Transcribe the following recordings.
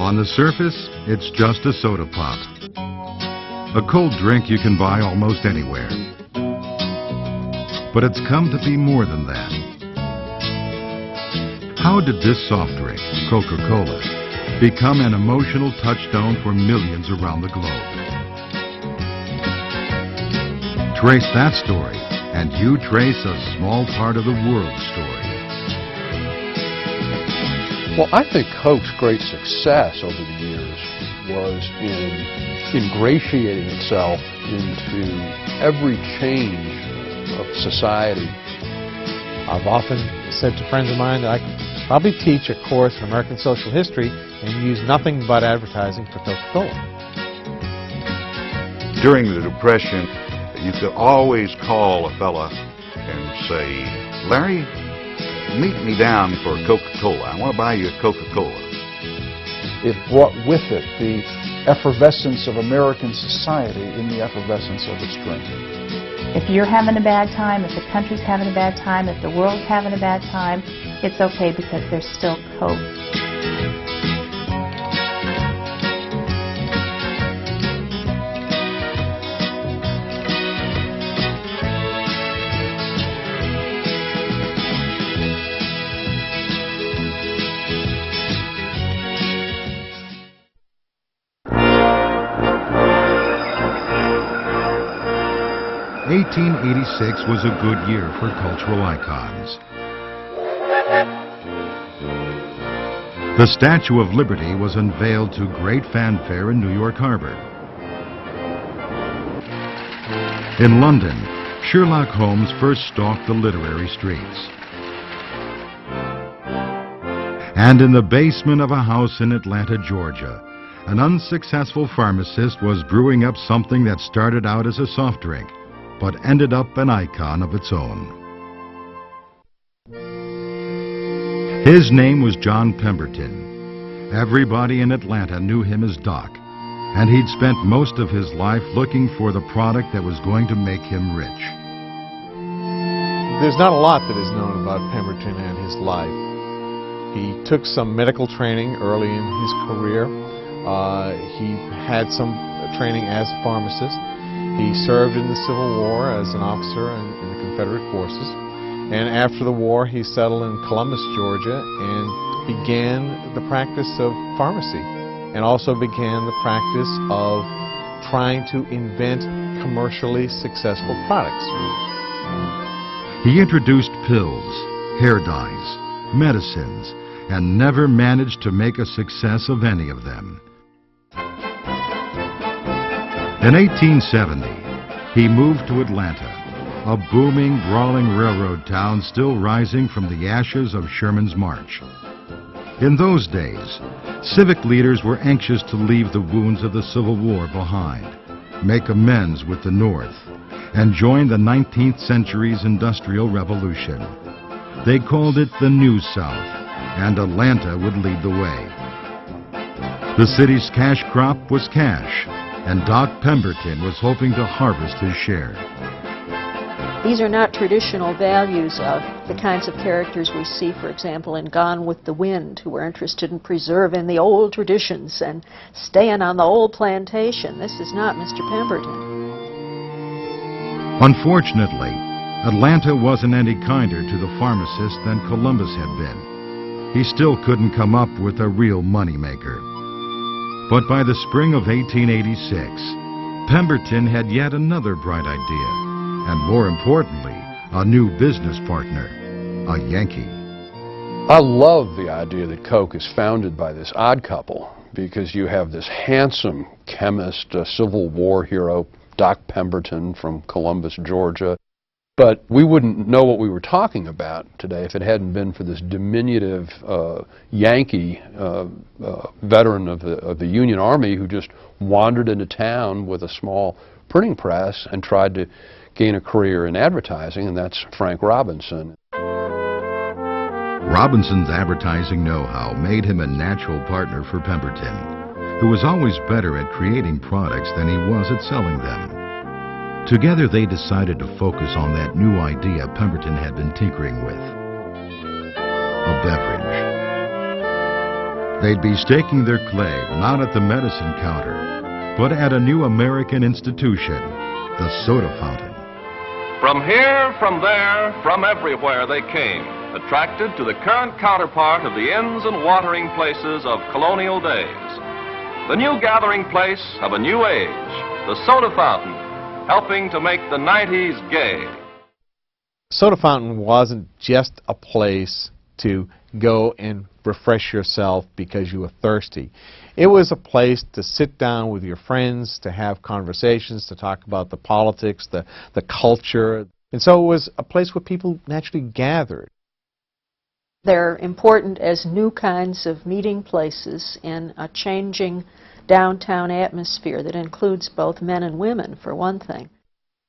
On the surface, it's just a soda pop. A cold drink you can buy almost anywhere. But it's come to be more than that. How did this soft drink, Coca Cola, become an emotional touchstone for millions around the globe? Trace that story, and you trace a small part of the world's story. Well, I think Coke's great success over the years was in ingratiating itself into every change of society. I've often said to friends of mine that I could probably teach a course in American social history and use nothing but advertising for Coca-Cola. During the Depression, you could always call a fella and say, Larry, meet me down for Coca-Cola. I want to buy you a Coca-Cola. It brought with it the effervescence of American society in the effervescence of its drink. If you're having a bad time, if the country's having a bad time, if the world's having a bad time, it's okay because there's still Coke. '86 was a good year for cultural icons. The Statue of Liberty was unveiled to great fanfare in New York Harbor. In London, Sherlock Holmes first stalked the literary streets. And in the basement of a house in Atlanta, Georgia, an unsuccessful pharmacist was brewing up something that started out as a soft drink, but ended up an icon of its own. His name was John Pemberton. Everybody in Atlanta knew him as Doc, and he'd spent most of his life looking for the product that was going to make him rich. There's not a lot that is known about Pemberton and his life. He took some medical training early in his career. He had some training as a pharmacist. He served in the Civil War as an officer in the Confederate forces. And after the war, he settled in Columbus, Georgia, and began the practice of pharmacy, and also began the practice of trying to invent commercially successful products. He introduced pills, hair dyes, medicines, and never managed to make a success of any of them. In 1870, he moved to Atlanta, a booming, brawling railroad town still rising from the ashes of Sherman's March. In those days, civic leaders were anxious to leave the wounds of the Civil War behind, make amends with the North, and join the 19th century's Industrial Revolution. They called it the New South, and Atlanta would lead the way. The city's cash crop was cash, and Doc Pemberton was hoping to harvest his share. These are not traditional values of the kinds of characters we see, for example, in Gone with the Wind, who are interested in preserving the old traditions and staying on the old plantation. This is not Mr. Pemberton. Unfortunately, Atlanta wasn't any kinder to the pharmacist than Columbus had been. He still couldn't come up with a real moneymaker. But by the spring of 1886, Pemberton had yet another bright idea, and more importantly, a new business partner, a Yankee. I love the idea that Coke is founded by this odd couple, because you have this handsome chemist, a Civil War hero, Doc Pemberton from Columbus, Georgia. But we wouldn't know what we were talking about today if it hadn't been for this diminutive Yankee veteran of the Union Army who just wandered into town with a small printing press and tried to gain a career in advertising, and that's Frank Robinson. Robinson's advertising know-how made him a natural partner for Pemberton, who was always better at creating products than he was at selling them. Together they decided to focus on that new idea Pemberton had been tinkering with. A beverage. They'd be staking their claim not at the medicine counter, but at a new American institution, the soda fountain. From here, from there, from everywhere they came, attracted to the current counterpart of the inns and watering places of colonial days. The new gathering place of a new age, the soda fountain, helping to make the 90s gay. Soda fountain wasn't just a place to go and refresh yourself because you were thirsty. It was a place to sit down with your friends, to have conversations, to talk about the politics, the culture. And so it was a place where people naturally gathered. They're important as new kinds of meeting places in a changing downtown atmosphere that includes both men and women, for one thing.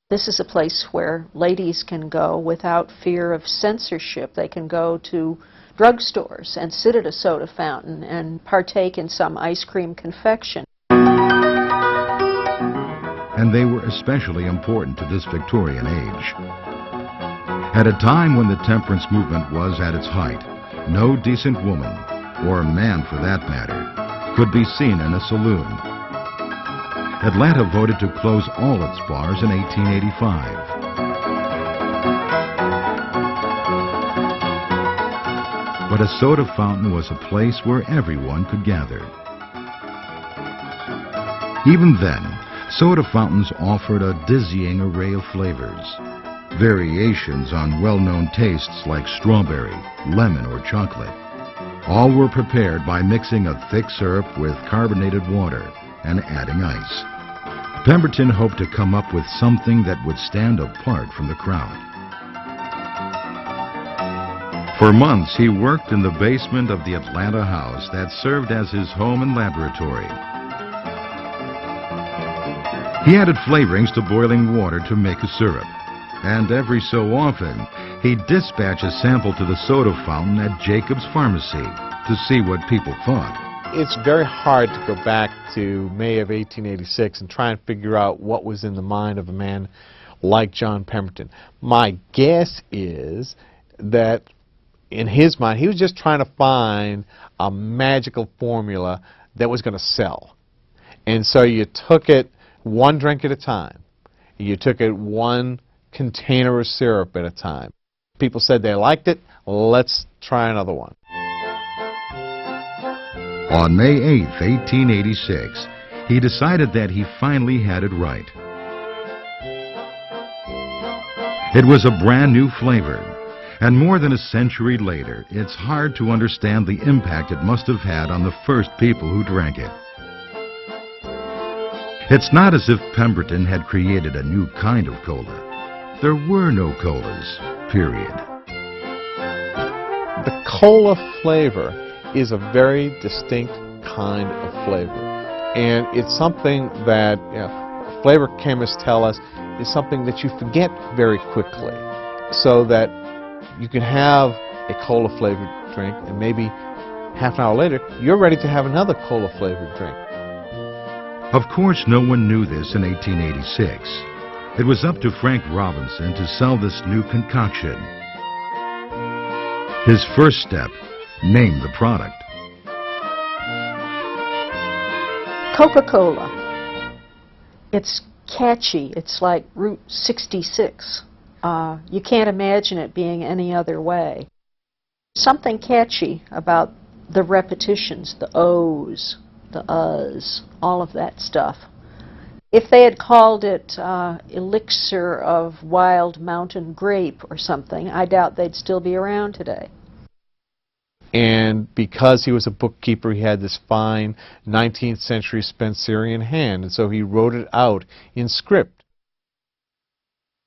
This is a place where ladies can go without fear of censorship. They can go to drugstores and sit at a soda fountain and partake in some ice cream confection. And they were especially important to this Victorian age. At a time when the temperance movement was at its height, no decent woman, or man for that matter, could be seen in a saloon. Atlanta voted to close all its bars in 1885. But a soda fountain was a place where everyone could gather. Even then, soda fountains offered a dizzying array of flavors, variations on well-known tastes like strawberry, lemon, or chocolate. All were prepared by mixing a thick syrup with carbonated water and adding ice. Pemberton hoped to come up with something that would stand apart from the crowd. For months, he worked in the basement of the Atlanta house that served as his home and laboratory. He added flavorings to boiling water to make a syrup, and every so often, he'd dispatch a sample to the soda fountain at Jacob's Pharmacy to see what people thought. It's very hard to go back to May of 1886 and try and figure out what was in the mind of a man like John Pemberton. My guess is that in his mind, he was just trying to find a magical formula that was going to sell. And so you took it one drink at a time. You took it one container of syrup at a time. People said they liked it. Let's try another one. On May 8, 1886, he decided that he finally had it right. It was a brand new flavor, and more than a century later, it's hard to understand the impact it must have had on the first people who drank it. It's not as if Pemberton had created a new kind of cola. There were no colas, period. The cola flavor is a very distinct kind of flavor. And it's something that flavor chemists tell us is something that you forget very quickly. So that you can have a cola flavored drink and maybe half an hour later you're ready to have another cola flavored drink. Of course, no one knew this in 1886. It was up to Frank Robinson to sell this new concoction. His first step, name the product. Coca Cola. It's catchy. It's like Route 66. You can't imagine it being any other way. Something catchy about the repetitions, the O's, the U's, all of that stuff. If they had called it Elixir of Wild Mountain Grape or something, I doubt they'd still be around today. And because he was a bookkeeper, he had this fine 19th century Spencerian hand, and so he wrote it out in script.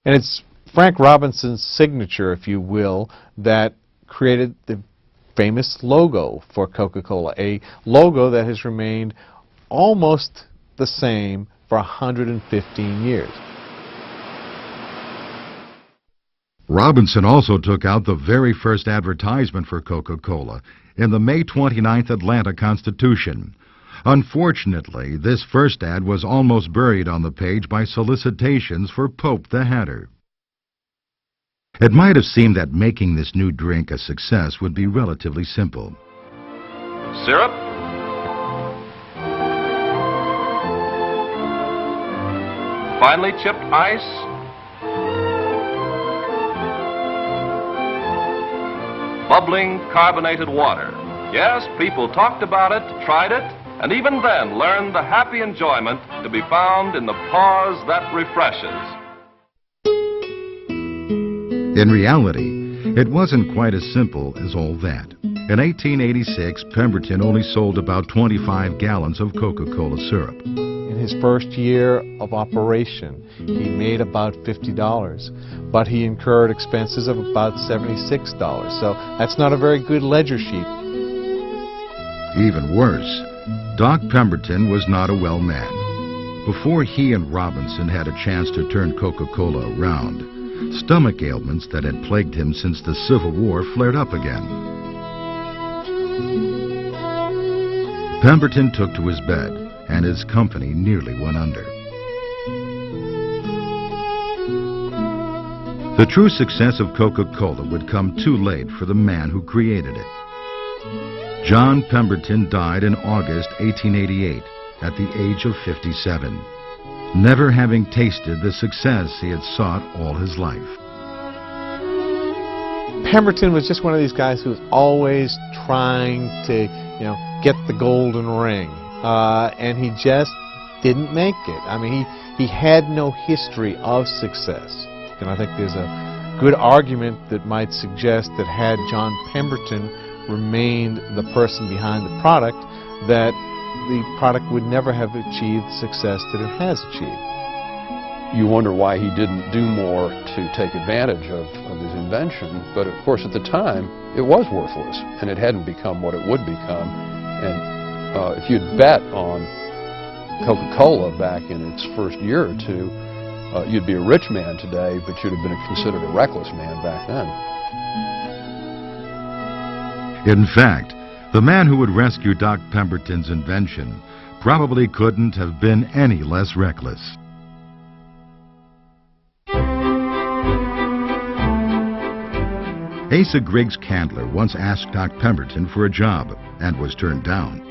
And it's Frank Robinson's signature, if you will, that created the famous logo for Coca-Cola, a logo that has remained almost the same for 115 years. Robinson also took out the very first advertisement for Coca-Cola in the May 29th Atlanta Constitution. Unfortunately, this first ad was almost buried on the page by solicitations for Pope the Hatter. It might have seemed that making this new drink a success would be relatively simple. Syrup, finely chipped ice, bubbling carbonated water. Yes, people talked about it, tried it, and even then learned the happy enjoyment to be found in the pause that refreshes. In reality, it wasn't quite as simple as all that. In 1886, Pemberton only sold about 25 gallons of Coca Cola syrup. In his first year of operation, he made about $50, but he incurred expenses of about $76. So that's not a very good ledger sheet. Even worse, Doc Pemberton was not a well man. Before he and Robinson had a chance to turn Coca-Cola around, stomach ailments that had plagued him since the Civil War flared up again. Pemberton took to his bed, and his company nearly went under. The true success of Coca-Cola would come too late for the man who created it. John Pemberton died in August 1888 at the age of 57, never having tasted the success he had sought all his life. Pemberton was just one of these guys who was always trying to, get the golden ring, and he just didn't make it. I mean, he had no history of success, and I think there's a good argument that might suggest that had John Pemberton remained the person behind the product, that the product would never have achieved the success that it has achieved. You wonder why he didn't do more to take advantage of his invention, but of course at the time it was worthless and it hadn't become what it would become. And if you'd bet on Coca-Cola back in its first year or two, you'd be a rich man today, but you'd have been considered a reckless man back then. In fact, the man who would rescue Doc Pemberton's invention probably couldn't have been any less reckless. Asa Griggs Candler once asked Doc Pemberton for a job and was turned down.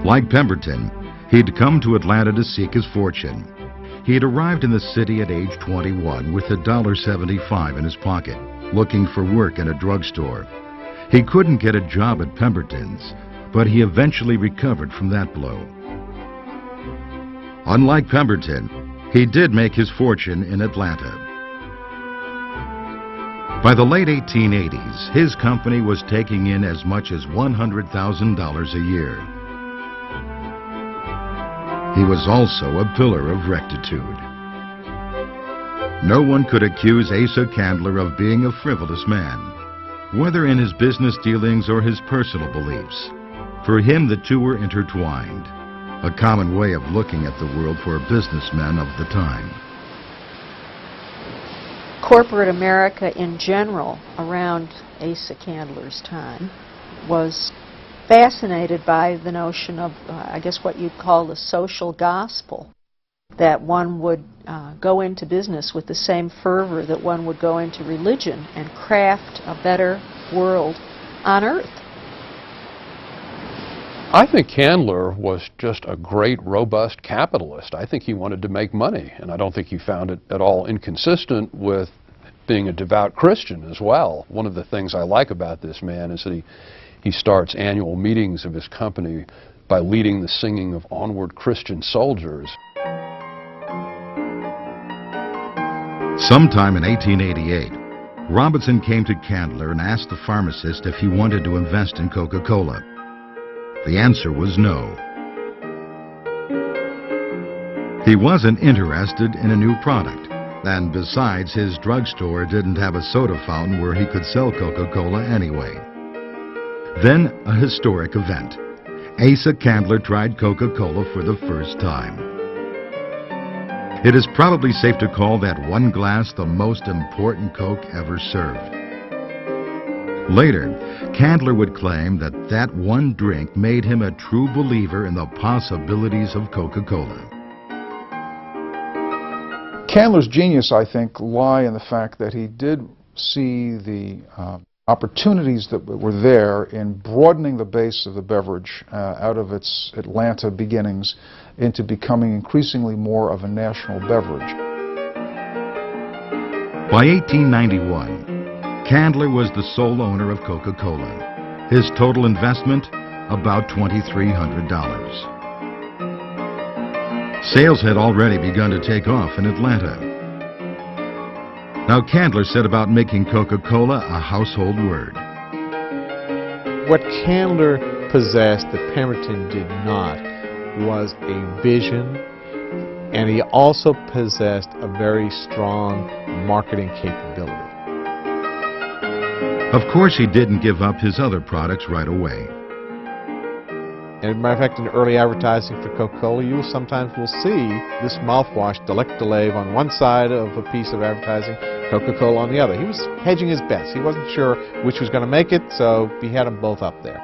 Like Pemberton, he'd come to Atlanta to seek his fortune. He had arrived in the city at age 21 with $1.75 in his pocket, looking for work in a drugstore. He couldn't get a job at Pemberton's, but he eventually recovered from that blow. Unlike Pemberton, he did make his fortune in Atlanta. By the late 1880s, his company was taking in as much as $100,000 a year. He was also a pillar of rectitude. No one could accuse Asa Candler of being a frivolous man, whether in his business dealings or his personal beliefs. For him, the two were intertwined, a common way of looking at the world for businessmen of the time. Corporate America in general, around Asa Candler's time, was fascinated by the notion of, I guess what you'd call the social gospel, that one would go into business with the same fervor that one would go into religion and craft a better world on earth. I think Candler was just a great, robust capitalist. I think he wanted to make money, and I don't think he found it at all inconsistent with being a devout Christian as well. One of the things I like about this man is that he starts annual meetings of his company by leading the singing of Onward Christian Soldiers. Sometime in 1888, Robinson came to Candler and asked the pharmacist if he wanted to invest in Coca-Cola. The answer was no. He wasn't interested in a new product, and besides, his drugstore didn't have a soda fountain where he could sell Coca-Cola anyway. Then, a historic event. Asa Candler tried Coca-Cola for the first time. It is probably safe to call that one glass the most important Coke ever served. Later, Candler would claim that that one drink made him a true believer in the possibilities of Coca-Cola. Candler's genius, I think, lie in the fact that he did see the opportunities that were there in broadening the base of the beverage out of its Atlanta beginnings into becoming increasingly more of a national beverage. By 1891, Candler was the sole owner of Coca Cola. His total investment, about $2,300. Sales had already begun to take off in Atlanta. Now Candler set about making Coca-Cola a household word. What Candler possessed that Pemberton did not was a vision, and he also possessed a very strong marketing capability. Of course, he didn't give up his other products right away. And as a matter of fact, in early advertising for Coca-Cola, you sometimes will see this mouthwash, Delect Delave, on one side of a piece of advertising, Coca-Cola on the other. He was hedging his bets. He wasn't sure which was going to make it, so he had them both up there.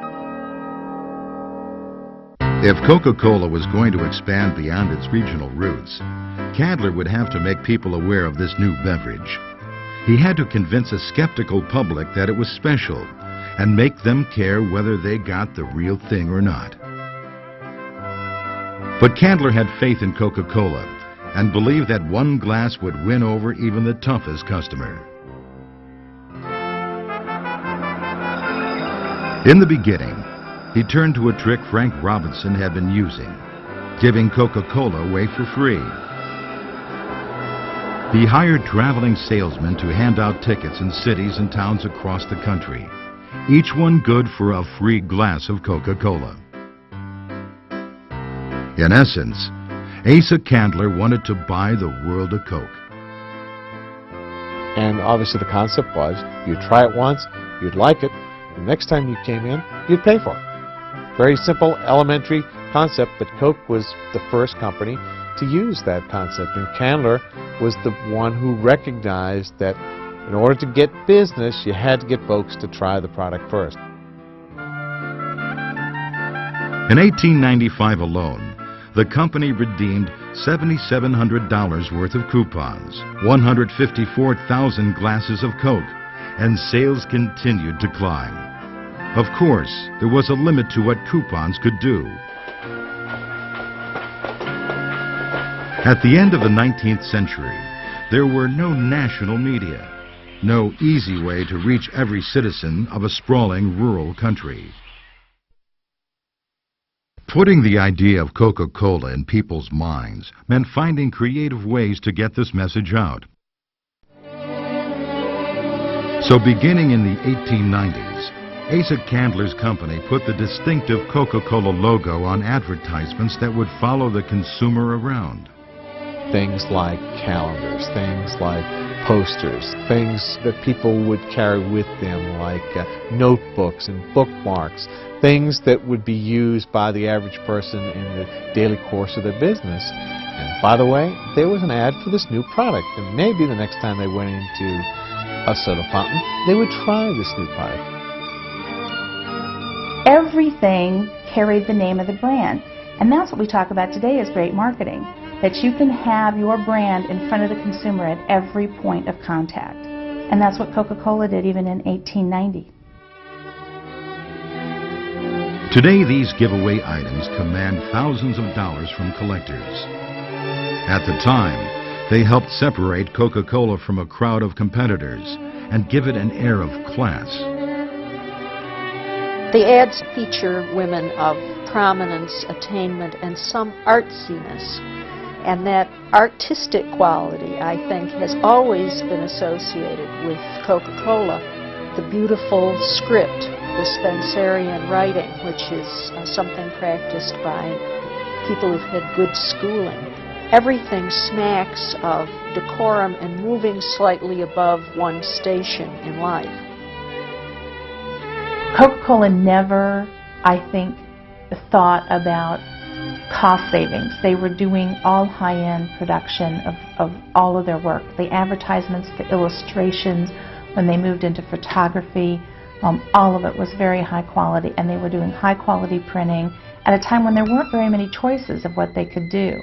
If Coca-Cola was going to expand beyond its regional roots, Candler would have to make people aware of this new beverage. He had to convince a skeptical public that it was special and make them care whether they got the real thing or not. But Candler had faith in Coca-Cola and believed that one glass would win over even the toughest customer. In the beginning, he turned to a trick Frank Robinson had been using, giving Coca-Cola away for free. He hired traveling salesmen to hand out tickets in cities and towns across the country, each one good for a free glass of Coca-Cola. In essence, Asa Candler wanted to buy the world of Coke. And obviously the concept was, you'd try it once, you'd like it, the next time you came in, you'd pay for it. Very simple, elementary concept, but Coke was the first company to use that concept. And Candler was the one who recognized that in order to get business, you had to get folks to try the product first. In 1895 alone, the company redeemed $7,700 worth of coupons, 154,000 glasses of Coke, and sales continued to climb. Of course, there was a limit to what coupons could do. At the end of the 19th century, there were no national media, no easy way to reach every citizen of a sprawling rural country. Putting the idea of Coca-Cola in people's minds meant finding creative ways to get this message out. So beginning in the 1890s, Asa Candler's company put the distinctive Coca-Cola logo on advertisements that would follow the consumer around. Things like calendars, things like posters, things that people would carry with them like notebooks and bookmarks, things that would be used by the average person in the daily course of their business. And by the way, there was an ad for this new product, and maybe the next time they went into a soda fountain, they would try this new product. Everything carried the name of the brand, and that's what we talk about today as great marketing, that you can have your brand in front of the consumer at every point of contact. And that's what Coca-Cola did even in 1890. Today, these giveaway items command thousands of dollars from collectors. At the time, they helped separate Coca-Cola from a crowd of competitors and give it an air of class. The ads feature women of prominence, attainment, and some artsiness. And that artistic quality, I think, has always been associated with Coca-Cola. The beautiful script, the Spencerian writing, which is something practiced by people who've had good schooling. Everything smacks of decorum and moving slightly above one's station in life. Coca-Cola never, I think, thought about cost savings. They were doing all high-end production of all of their work. The advertisements, the illustrations, when they moved into photography, all of it was very high quality, and they were doing high quality printing at a time when there weren't very many choices of what they could do.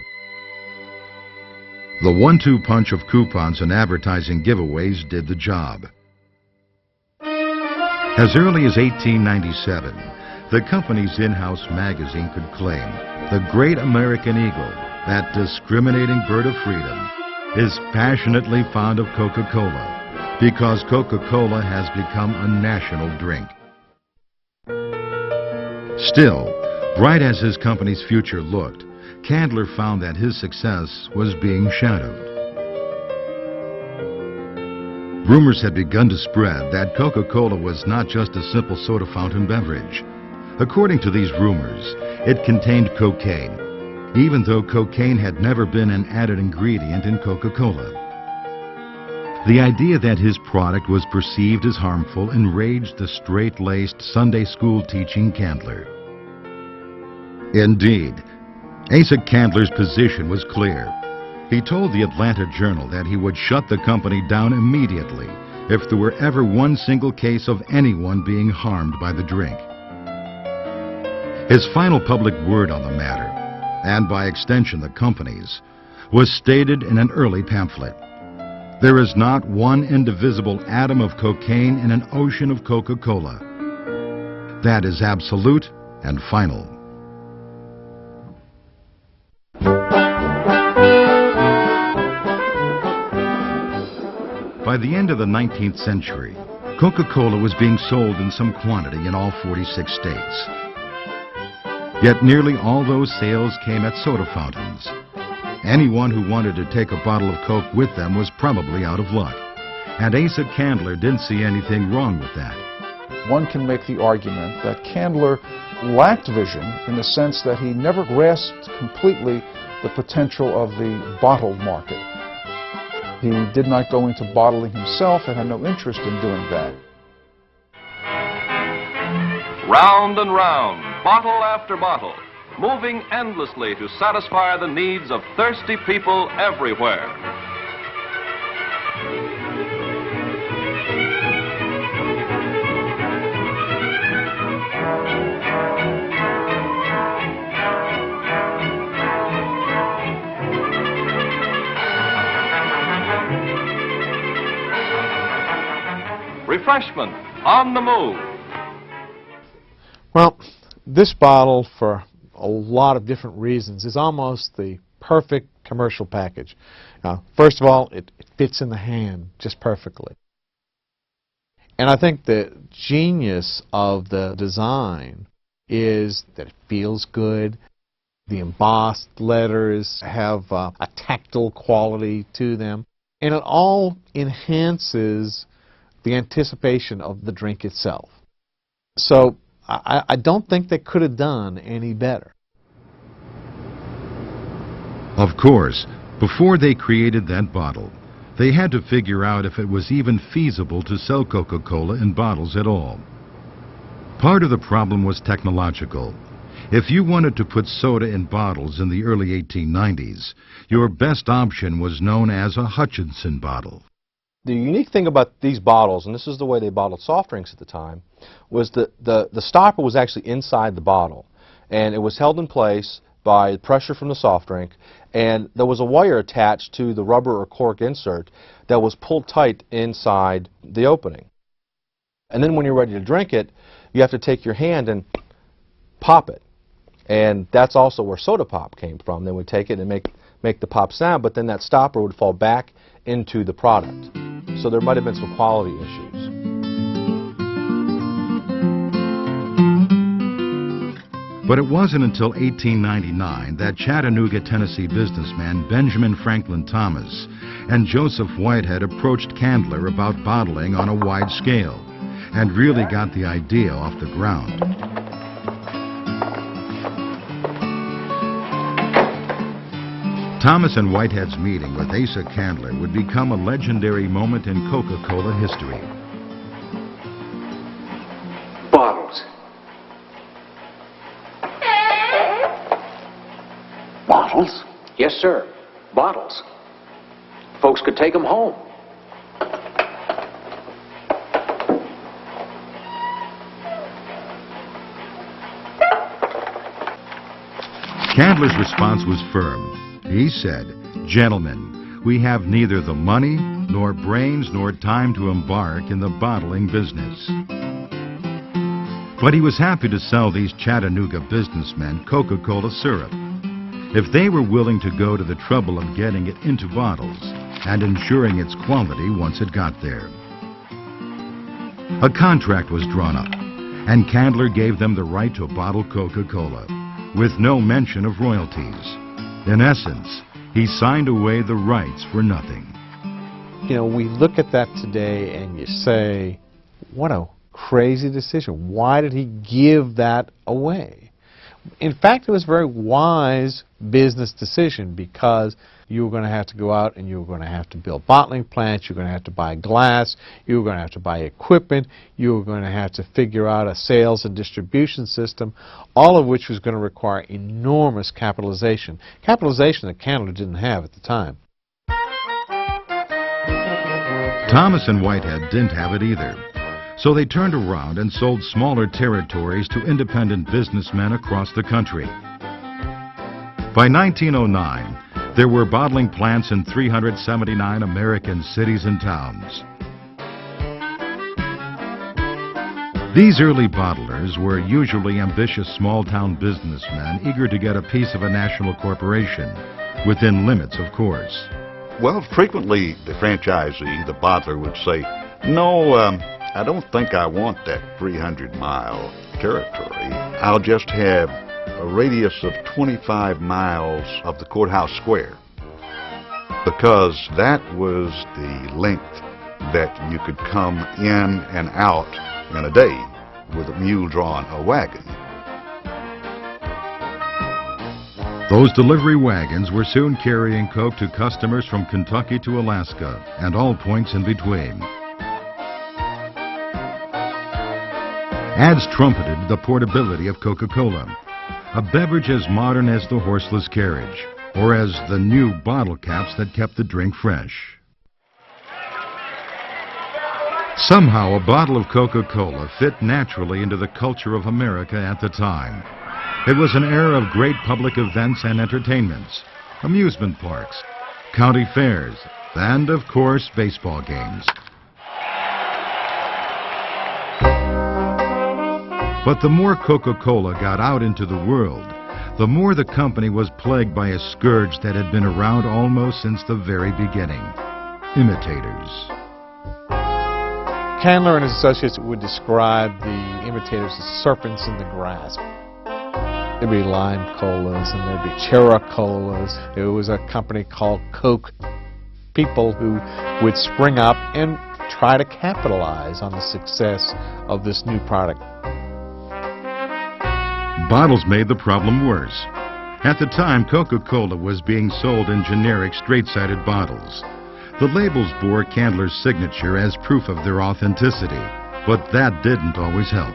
The 1-2 punch of coupons and advertising giveaways did the job. As early as 1897, the company's in-house magazine could claim the great American eagle, that discriminating bird of freedom, is passionately fond of Coca-Cola because Coca-Cola has become a national drink. Still, bright as his company's future looked, Candler found that his success was being shadowed. Rumors had begun to spread that Coca-Cola was not just a simple soda fountain beverage. According to these rumors, it contained cocaine, even though cocaine had never been an added ingredient in Coca-Cola. The idea that his product was perceived as harmful enraged the straight-laced Sunday school teaching Candler. Indeed, Asa Candler's position was clear. He told the Atlanta Journal that he would shut the company down immediately if there were ever one single case of anyone being harmed by the drink. His final public word on the matter, and by extension the company's, was stated in an early pamphlet. There is not one indivisible atom of cocaine in an ocean of Coca-Cola. That is absolute and final. By the end of the 19th century, Coca-Cola was being sold in some quantity in all 46 states. Yet nearly all those sales came at soda fountains. Anyone who wanted to take a bottle of Coke with them was probably out of luck. And Asa Candler didn't see anything wrong with that. One can make the argument that Candler lacked vision in the sense that he never grasped completely the potential of the bottled market. He did not go into bottling himself and had no interest in doing that. Round and round, bottle after bottle, moving endlessly to satisfy the needs of thirsty people everywhere. Refreshment on the move. Well, this bottle, for a lot of different reasons, is almost the perfect commercial package. First of all, it fits in the hand just perfectly. And I think the genius of the design is that it feels good. The embossed letters have a tactile quality to them. And it all enhances the anticipation of the drink itself. So I don't think they could have done any better. Of course, before they created that bottle, they had to figure out if it was even feasible to sell Coca-Cola in bottles at all. Part of the problem was technological. If you wanted to put soda in bottles in the early 1890s, your best option was known as a Hutchinson bottle. The unique thing about these bottles, and this is the way they bottled soft drinks at the time, was that the stopper was actually inside the bottle, and it was held in place by pressure from the soft drink, and there was a wire attached to the rubber or cork insert that was pulled tight inside the opening. And then when you're ready to drink it, you have to take your hand and pop it. And that's also where soda pop came from. They would take it and make the pop sound, but then that stopper would fall back into the product. So there might have been some quality issues. But it wasn't until 1899 that Chattanooga, Tennessee businessman Benjamin Franklin Thomas and Joseph Whitehead approached Candler about bottling on a wide scale and really got the idea off the ground. Thomas and Whitehead's meeting with Asa Candler would become a legendary moment in Coca-Cola history. Bottles. Bottles? Yes, sir. Bottles. Folks could take them home. Candler's response was firm. He said, "Gentlemen, we have neither the money, nor brains, nor time to embark in the bottling business." But he was happy to sell these Chattanooga businessmen Coca Cola syrup if they were willing to go to the trouble of getting it into bottles and ensuring its quality once it got there. A contract was drawn up, and Candler gave them the right to bottle Coca Cola, with no mention of royalties. In essence, he signed away the rights for nothing. You know, we look at that today and you say, what a crazy decision. Why did he give that away? In fact, it was a very wise business decision, because you were going to have to go out and you were going to have to build bottling plants, you were going to have to buy glass, you were going to have to buy equipment, you were going to have to figure out a sales and distribution system, all of which was going to require enormous capitalization. Capitalization that Candler didn't have at the time. Thomas and Whitehead didn't have it either. So they turned around and sold smaller territories to independent businessmen across the country. By 1909, there were bottling plants in 379 American cities and towns. These early bottlers were usually ambitious small-town businessmen eager to get a piece of a national corporation, within limits, of course. Well, frequently the franchisee, the bottler, would say, no, I don't think I want that 300-mile territory. I'll just have a radius of 25 miles of the courthouse square, because that was the length that you could come in and out in a day with a mule drawing a wagon. Those delivery wagons were soon carrying Coke to customers from Kentucky to Alaska and all points in between. Ads trumpeted the portability of Coca-Cola, a beverage as modern as the horseless carriage, or as the new bottle caps that kept the drink fresh. Somehow, a bottle of Coca-Cola fit naturally into the culture of America at the time. It was an era of great public events and entertainments, amusement parks, county fairs, and, of course, baseball games. But the more Coca-Cola got out into the world, the more the company was plagued by a scourge that had been around almost since the very beginning: imitators. Candler and his associates would describe the imitators as serpents in the grass. There'd be lime colas and there'd be cherry colas. There was a company called Coke. People who would spring up and try to capitalize on the success of this new product. Bottles made the problem worse. At the time, Coca-Cola was being sold in generic, straight-sided bottles. The labels bore Candler's signature as proof of their authenticity, but that didn't always help.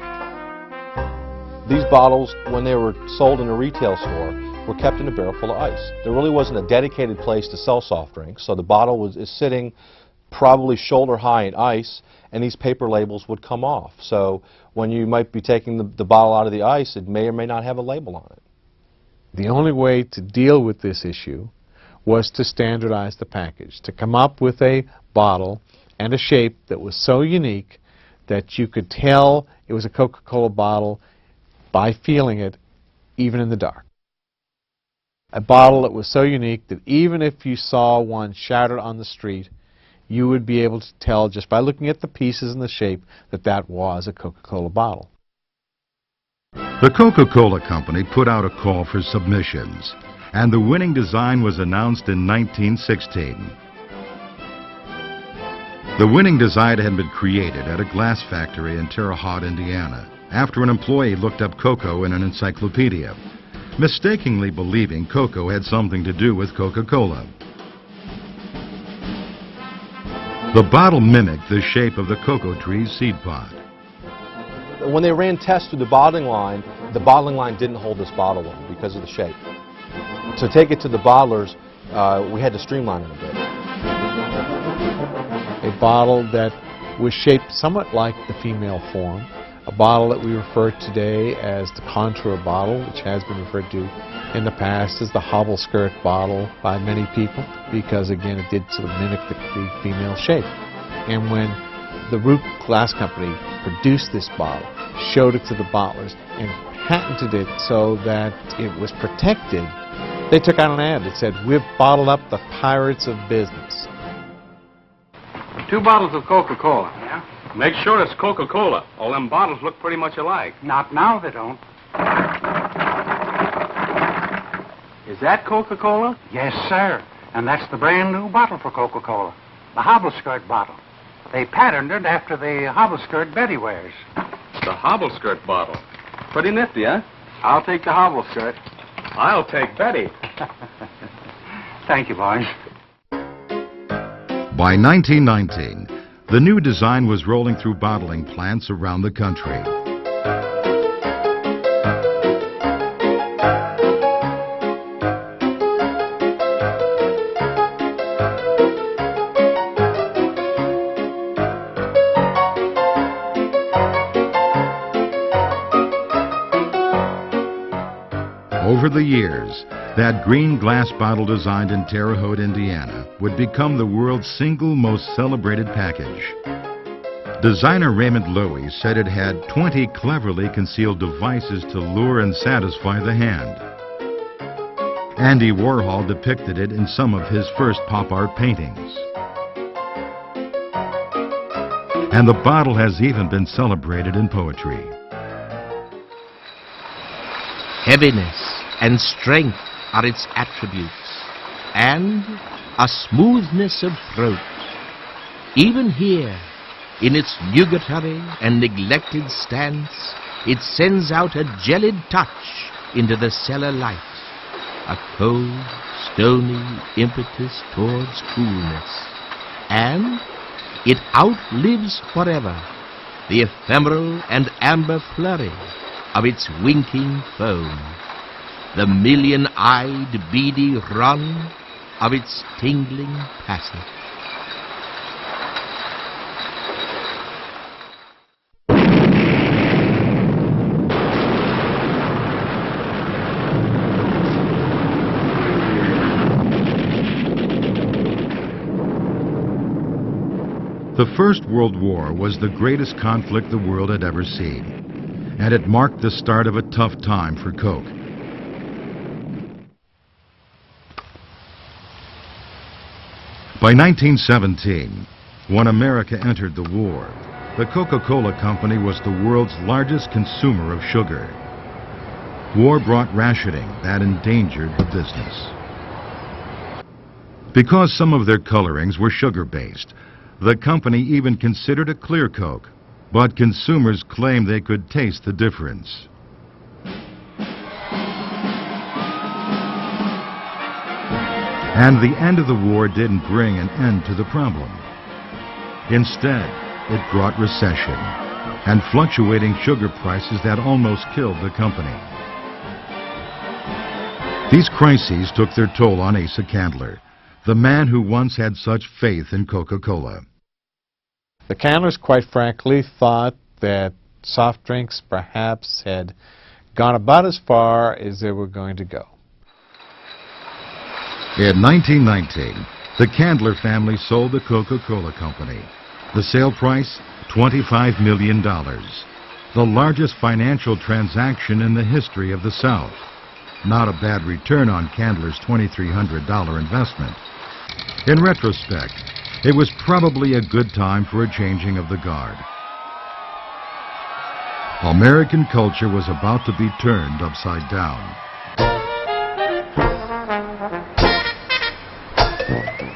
These bottles, when they were sold in a retail store, were kept in a barrel full of ice. There really wasn't a dedicated place to sell soft drinks, so the bottle is sitting probably shoulder high in ice, and these paper labels would come off. So when you might be taking the bottle out of the ice, it may or may not have a label on it. The only way to deal with this issue was to standardize the package, to come up with a bottle and a shape that was so unique that you could tell it was a Coca-Cola bottle by feeling it, even in the dark. A bottle that was so unique that even if you saw one shattered on the street, you would be able to tell just by looking at the pieces and the shape that that was a Coca-Cola bottle. The Coca-Cola Company put out a call for submissions, and the winning design was announced in 1916. The winning design had been created at a glass factory in Terre Haute, Indiana, after an employee looked up cocoa in an encyclopedia, mistakenly believing cocoa had something to do with Coca-Cola. The bottle mimicked the shape of the cocoa tree's seed pod. When they ran tests through the bottling line didn't hold this bottle well because of the shape. To take it to the bottlers, we had to streamline it a bit. A bottle that was shaped somewhat like the female form, a bottle that we refer today as the contour bottle, which has been referred to in the past as the hobble skirt bottle by many people, because again it did sort of mimic the female shape. And when The Root Glass Company produced this bottle, showed it to the bottlers, and patented it so that it was protected. They took out an ad that said, "We've bottled up the pirates of business." 2 bottles of Coca Cola. Yeah? Make sure it's Coca Cola. All them bottles look pretty much alike. Not now, they don't. Is that Coca Cola? Yes, sir. And that's the brand new bottle for Coca Cola. The hobble skirt bottle. They patterned it after the hobble skirt Betty wears. The hobble skirt bottle. Pretty nifty, huh? I'll take the hobble skirt. I'll take Betty. Thank you, boys. By 1919, the new design was rolling through bottling plants around the country. Over the years, that green glass bottle designed in Terre Haute, Indiana, would become the world's single most celebrated package. Designer Raymond Loewy said it had 20 cleverly concealed devices to lure and satisfy the hand. Andy Warhol depicted it in some of his first pop art paintings. And the bottle has even been celebrated in poetry. Heaviness and strength are its attributes, and a smoothness of throat. Even here, in its nugatory and neglected stance, it sends out a gelid touch into the cellar light, a cold, stony impetus towards coolness, and it outlives forever the ephemeral and amber flurry of its winking foam, the million-eyed beady run of its tingling passage. The First World War was the greatest conflict the world had ever seen, and it marked the start of a tough time for Coke. By 1917, when America entered the war, the Coca-Cola Company was the world's largest consumer of sugar. War brought rationing that endangered the business. Because some of their colorings were sugar-based, the company even considered a clear Coke, but consumers claimed they could taste the difference. And the end of the war didn't bring an end to the problem. Instead, it brought recession and fluctuating sugar prices that almost killed the company. These crises took their toll on Asa Candler, the man who once had such faith in Coca-Cola. The Candlers, quite frankly, thought that soft drinks perhaps had gone about as far as they were going to go. In 1919, the Candler family sold the Coca-Cola Company. The sale price, $25 million, the largest financial transaction in the history of the South. Not a bad return on Candler's $2,300 investment. In retrospect, it was probably a good time for a changing of the guard. American culture was about to be turned upside down.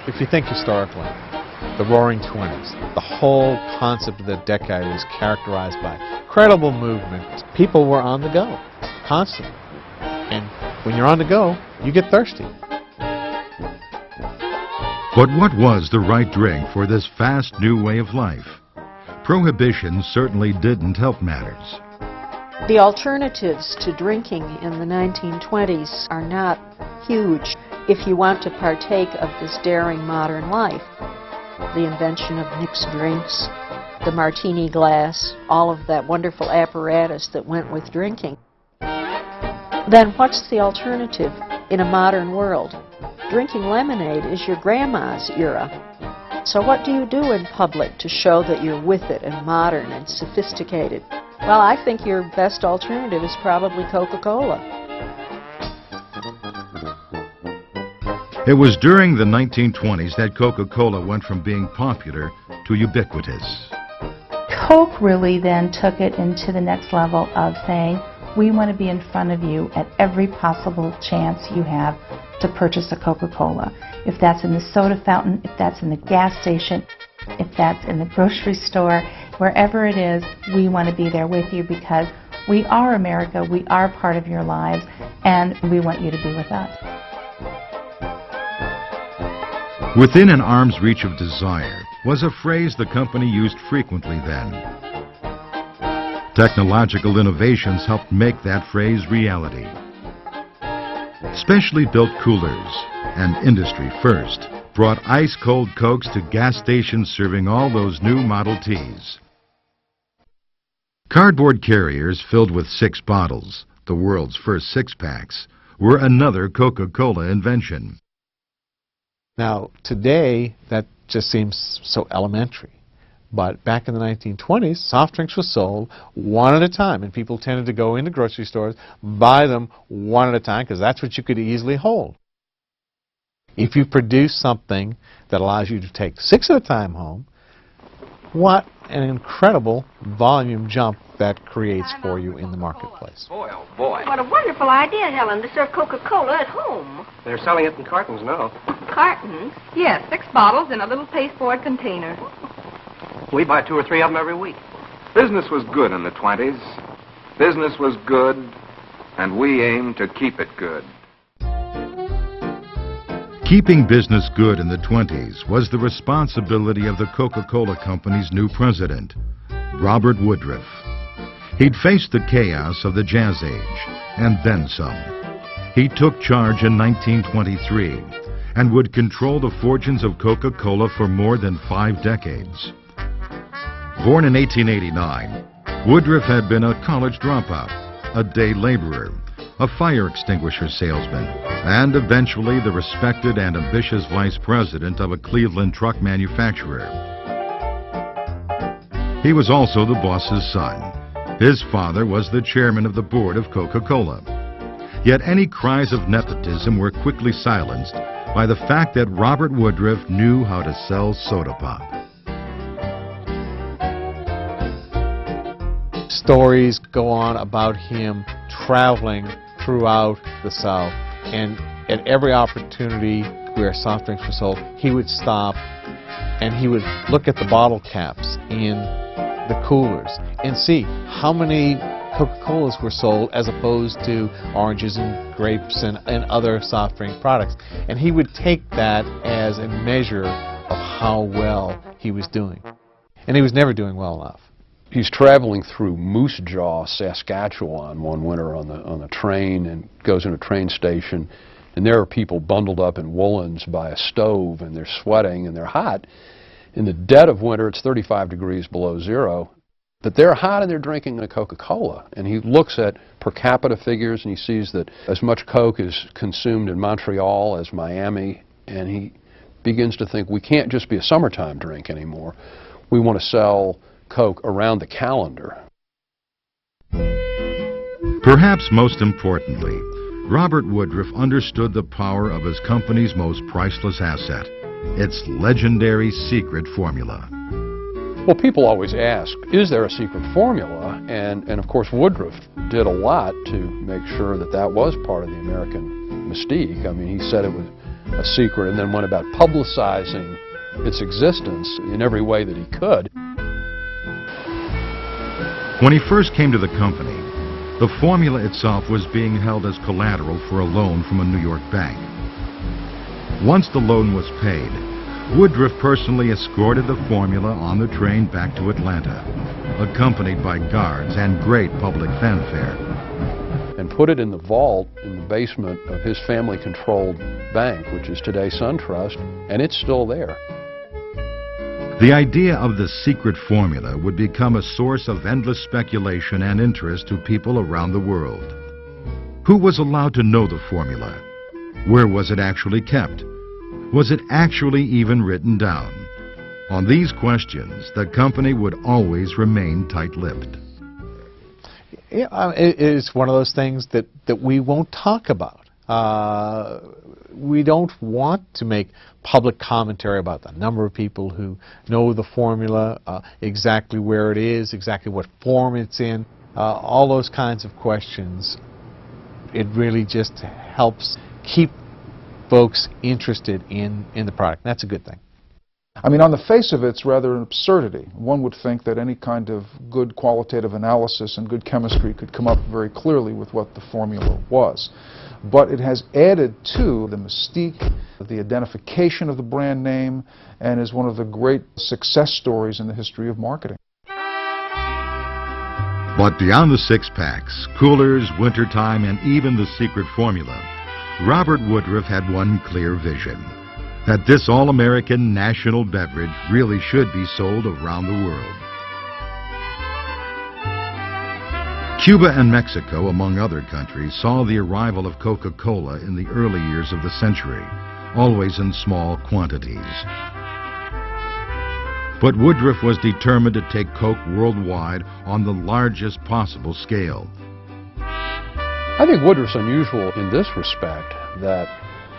If you think historically, the Roaring Twenties, the whole concept of the decade was characterized by incredible movement. People were on the go, constantly. And when you're on the go, you get thirsty. But what was the right drink for this fast new way of life? Prohibition certainly didn't help matters. The alternatives to drinking in the 1920s are not huge if you want to partake of this daring modern life. The invention of mixed drinks, the martini glass, all of that wonderful apparatus that went with drinking. Then what's the alternative in a modern world? Drinking lemonade is your grandma's era. So what do you do in public to show that you're with it and modern and sophisticated? Well, I think your best alternative is probably Coca Cola. It was during the 1920s that Coca-Cola went from being popular to ubiquitous. Coke really then took it into the next level of saying, we want to be in front of you at every possible chance you have to purchase a Coca-Cola. If that's in the soda fountain, if that's in the gas station, if that's in the grocery store, wherever it is, we want to be there with you because we are America, we are part of your lives, and we want you to be with us. Within an arm's reach of desire was a phrase the company used frequently then. Technological innovations helped make that phrase reality. Specially built coolers and industry first brought ice-cold Cokes to gas stations serving all those new Model Ts. Cardboard carriers filled with 6 bottles, the world's first six-packs, were another Coca-Cola invention. Now, today, that just seems so elementary. But back in the 1920s, soft drinks were sold one at a time, and people tended to go into grocery stores, buy them one at a time, because that's what you could easily hold. If you produce something that allows you to take 6 at a time home, what an incredible volume jump that creates for you in the marketplace. Boy, oh boy. What a wonderful idea, Helen, to serve Coca-Cola at home. They're selling it in cartons now. Cartons? Yes, 6 bottles in a little pasteboard container. We buy 2 or 3 of them every week. Business was good in the 20s. Business was good, and we aim to keep it good. Keeping business good in the 20s was the responsibility of the Coca-Cola Company's new president, Robert Woodruff. He'd faced the chaos of the Jazz Age, and then some. He took charge in 1923 and would control the fortunes of Coca-Cola for more than 5 decades. Born in 1889, Woodruff had been a college dropout, a day laborer, a fire extinguisher salesman, and eventually the respected and ambitious vice president of a Cleveland truck manufacturer. He was also the boss's son. His father was the chairman of the board of Coca-Cola. Yet any cries of nepotism were quickly silenced by the fact that Robert Woodruff knew how to sell soda pop. Stories go on about him traveling throughout the South, and at every opportunity where soft drinks were sold, he would stop and he would look at the bottle caps in the coolers and see how many Coca-Colas were sold as opposed to oranges and grapes and other soft drink products. And he would take that as a measure of how well he was doing. And he was never doing well enough. He's traveling through Moose Jaw, Saskatchewan one winter on the train, and goes in a train station, and there are people bundled up in woolens by a stove, and they're sweating and they're hot. In the dead of winter, it's 35 degrees below zero, but they're hot and they're drinking a Coca-Cola. And he looks at per capita figures and he sees that as much Coke is consumed in Montreal as Miami, and he begins to think we can't just be a summertime drink anymore. We want to sell Coke around the calendar. Perhaps most importantly, Robert Woodruff understood the power of his company's most priceless asset, its legendary secret formula. Well, people always ask, is there a secret formula? And of course, Woodruff did a lot to make sure that that was part of the American mystique. I mean, he said it was a secret and then went about publicizing its existence in every way that he could. When he first came to the company, the formula itself was being held as collateral for a loan from a New York bank. Once the loan was paid, Woodruff personally escorted the formula on the train back to Atlanta, accompanied by guards and great public fanfare. And put it in the vault in the basement of his family-controlled bank, which is today SunTrust, and it's still there. The idea of the secret formula would become a source of endless speculation and interest to people around the world. Who was allowed to know the formula? Where was it actually kept? Was it actually even written down? On these questions, the company would always remain tight-lipped. It is one of those things that we won't talk about. We don't want to make public commentary about the number of people who know the formula, exactly where it is, exactly what form it's in, all those kinds of questions. It really just helps keep folks interested in the product. That's a good thing. I mean, on the face of it, it's rather an absurdity. One would think that any kind of good qualitative analysis and good chemistry could come up very clearly with what the formula was. But it has added to the mystique, the identification of the brand name, and is one of the great success stories in the history of marketing. But beyond the six-packs, coolers, wintertime, and even the secret formula, Robert Woodruff had one clear vision: that this all-American national beverage really should be sold around the world. Cuba and Mexico, among other countries, saw the arrival of Coca Cola in the early years of the century, always in small quantities. But Woodruff was determined to take Coke worldwide on the largest possible scale. I think Woodruff's unusual in this respect, that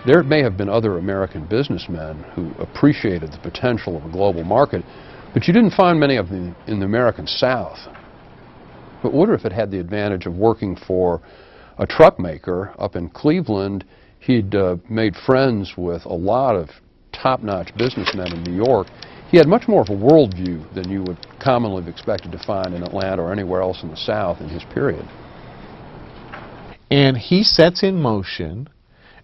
there may have been other American businessmen who appreciated the potential of a global market, but you didn't find many of them in the American South. But Woodruff had had the advantage of working for a truck maker up in Cleveland. He'd made friends with a lot of top-notch businessmen in New York. He had much more of a worldview than you would commonly have expected to find in Atlanta or anywhere else in the South in his period. And he sets in motion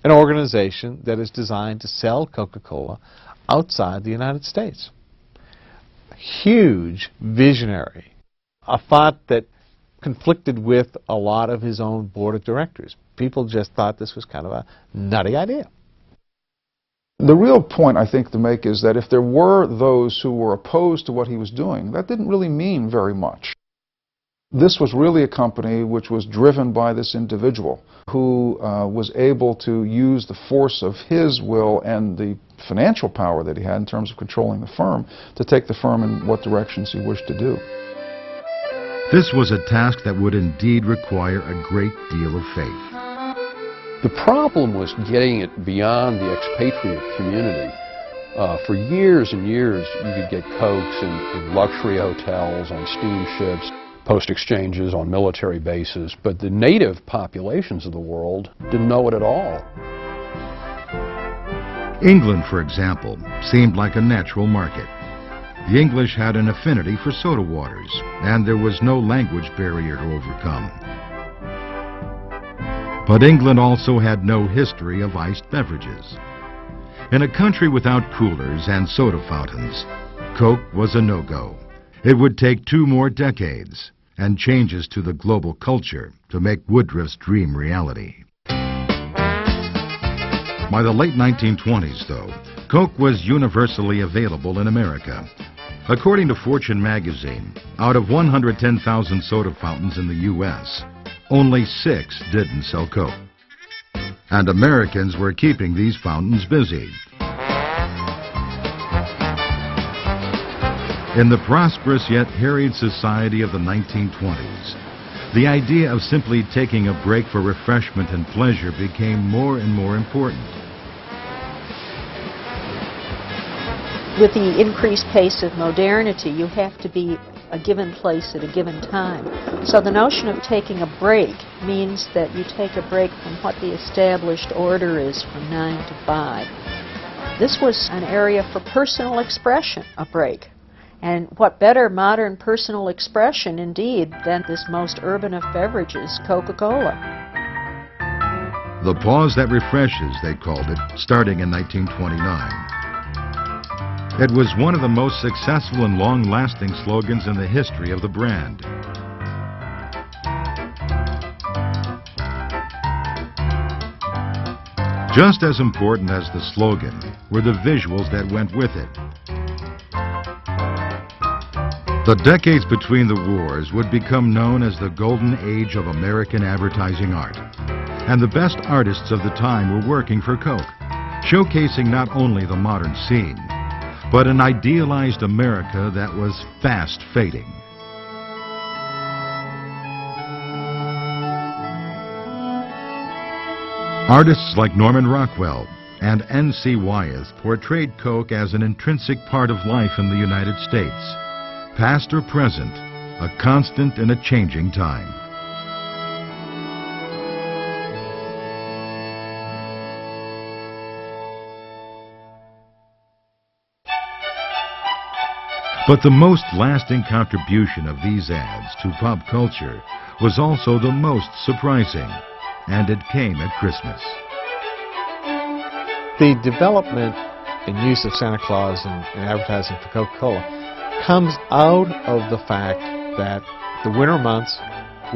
an organization that is designed to sell Coca-Cola outside the United States. Huge visionary. A thought that conflicted with a lot of his own board of directors. People just thought this was kind of a nutty idea. The real point I think to make is that if there were those who were opposed to what he was doing, that didn't really mean very much. This was really a company which was driven by this individual who was able to use the force of his will and the financial power that he had in terms of controlling the firm to take the firm in what directions he wished to do. This was a task that would indeed require a great deal of faith. The problem was getting it beyond the expatriate community. For years and years, you could get Cokes in luxury hotels, on steamships, post exchanges, on military bases, but the native populations of the world didn't know it at all. England, for example, seemed like a natural market. The English had an affinity for soda waters, and there was no language barrier to overcome. But England also had no history of iced beverages. In a country without coolers and soda fountains, Coke was a no-go. It would take 2 more decades and changes to the global culture to make Woodruff's dream reality. By the late 1920s, though, Coke was universally available in America. According to Fortune magazine, out of 110,000 soda fountains in the U.S., only 6 didn't sell Coke. And Americans were keeping these fountains busy. In the prosperous yet harried society of the 1920s, the idea of simply taking a break for refreshment and pleasure became more and more important. With the increased pace of modernity, you have to be a given place at a given time. So the notion of taking a break means that you take a break from what the established order is from 9 to 5. This was an area for personal expression, a break. And what better modern personal expression, indeed, than this most urban of beverages, Coca Cola. The pause that refreshes, they called it, starting in 1929. It was one of the most successful and long-lasting slogans in the history of the brand. Just as important as the slogan were the visuals that went with it. The decades between the wars would become known as the golden age of American advertising art. And the best artists of the time were working for Coke, showcasing not only the modern scene, but an idealized America that was fast fading. Artists like Norman Rockwell and N.C. Wyeth portrayed Coke as an intrinsic part of life in the United States, past or present, a constant in a changing time. But the most lasting contribution of these ads to pop culture was also the most surprising, and it came at Christmas. The development and use of Santa Claus in advertising for Coca-Cola comes out of the fact that the winter months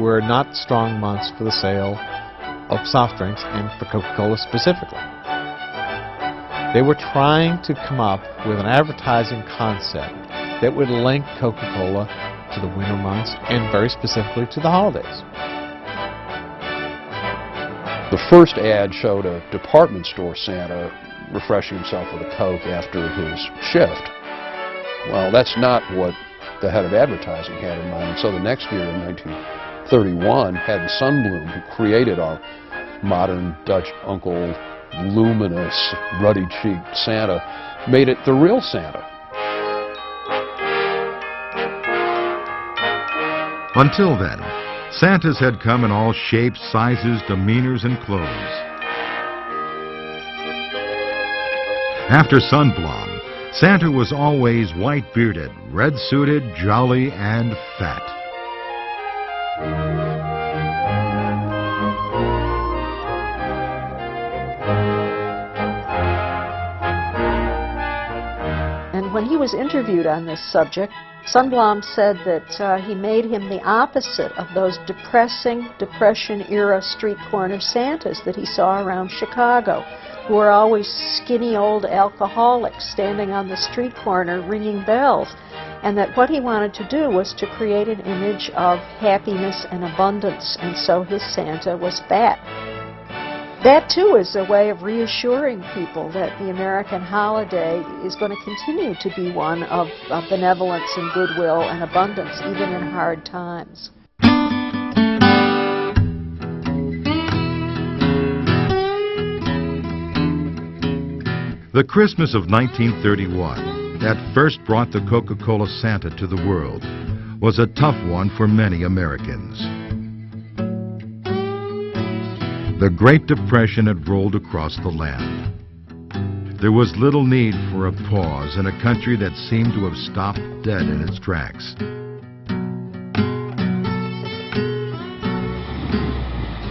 were not strong months for the sale of soft drinks and for Coca-Cola specifically. They were trying to come up with an advertising concept that would link Coca-Cola to the winter months and very specifically to the holidays. The first ad showed a department store Santa refreshing himself with a Coke after his shift. Well, that's not what the head of advertising had in mind. And so the next year, in 1931, had Sunbloom, who created our modern Dutch uncle, luminous, ruddy-cheeked Santa, made it the real Santa. Until then, Santas had come in all shapes, sizes, demeanors, and clothes. After Sunblom, Santa was always white-bearded, red-suited, jolly, and fat. And when he was interviewed on this subject, Sunblom said that he made him the opposite of those depressing Depression-era street corner Santas that he saw around Chicago, who were always skinny old alcoholics standing on the street corner ringing bells, and that what he wanted to do was to create an image of happiness and abundance, and so his Santa was fat. That, too, is a way of reassuring people that the American holiday is going to continue to be one of benevolence and goodwill and abundance, even in hard times. The Christmas of 1931, that first brought the Coca-Cola Santa to the world, was a tough one for many Americans. The Great Depression had rolled across the land. There was little need for a pause in a country that seemed to have stopped dead in its tracks.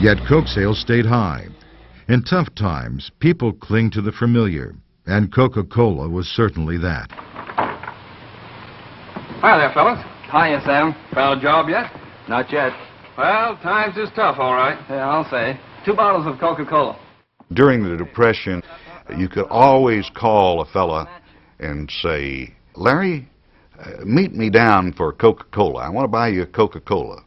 Yet Coke sales stayed high. In tough times, people cling to the familiar, and Coca-Cola was certainly that. Hi there, fellas. Hiya, Sam. Found a job yet? Not yet. Well, times is tough, all right. Yeah, I'll say. 2 bottles of Coca-Cola. During the Depression, you could always call a fella and say, Larry, meet me down for Coca-Cola. I want to buy you a Coca-Cola.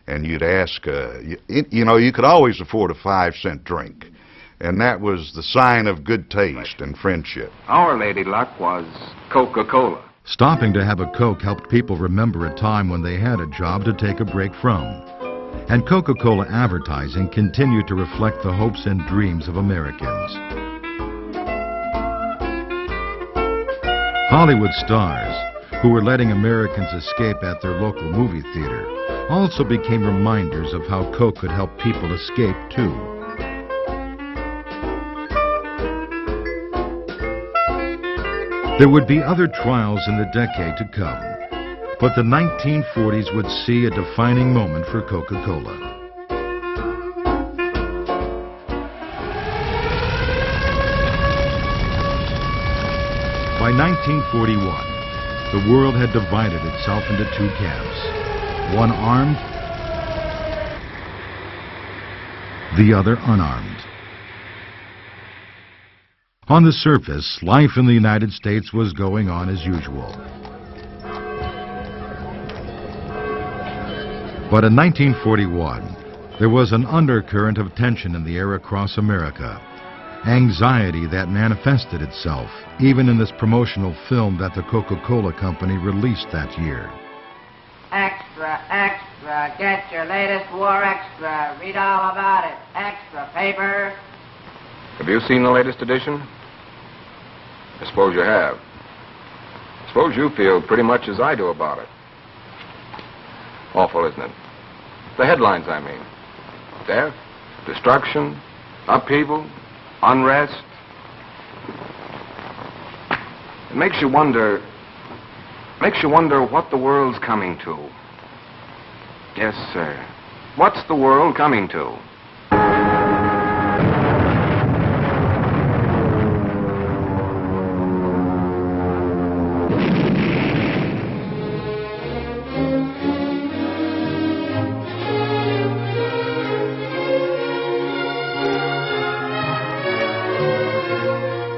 And you'd ask, you could always afford a 5-cent drink. And that was the sign of good taste and friendship. Our lady luck was Coca-Cola. Stopping to have a Coke helped people remember a time when they had a job to take a break from. And Coca-Cola advertising continued to reflect the hopes and dreams of Americans. Hollywood stars, who were letting Americans escape at their local movie theater, also became reminders of how Coke could help people escape, too. There would be other trials in the decade to come, but the 1940s would see a defining moment for Coca-Cola. By 1941, the world had divided itself into 2 camps, one armed, the other unarmed. On the surface, life in the United States was going on as usual. But in 1941, there was an undercurrent of tension in the air across America. Anxiety that manifested itself even in this promotional film that the Coca Cola Company released that year. Extra, extra, get your latest war extra. Read all about it. Extra paper. Have you seen the latest edition? I suppose you have. I suppose you feel pretty much as I do about it. Awful, isn't it? The headlines, I mean. Death, destruction, upheaval, unrest. It makes you wonder what the world's coming to. Yes, sir. What's the world coming to?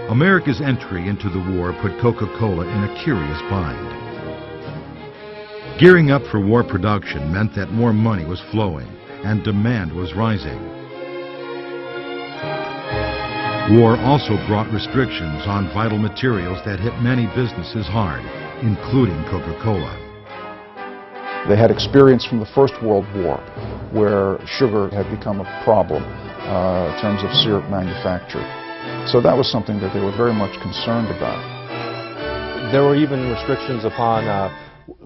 America's entry into the war put Coca-Cola in a curious bind. Gearing up for war production meant that more money was flowing and demand was rising. War also brought restrictions on vital materials that hit many businesses hard, including Coca-Cola. They had experience from the First World War, where sugar had become a problem in terms of syrup manufacture. So that was something that they were very much concerned about. There were even restrictions upon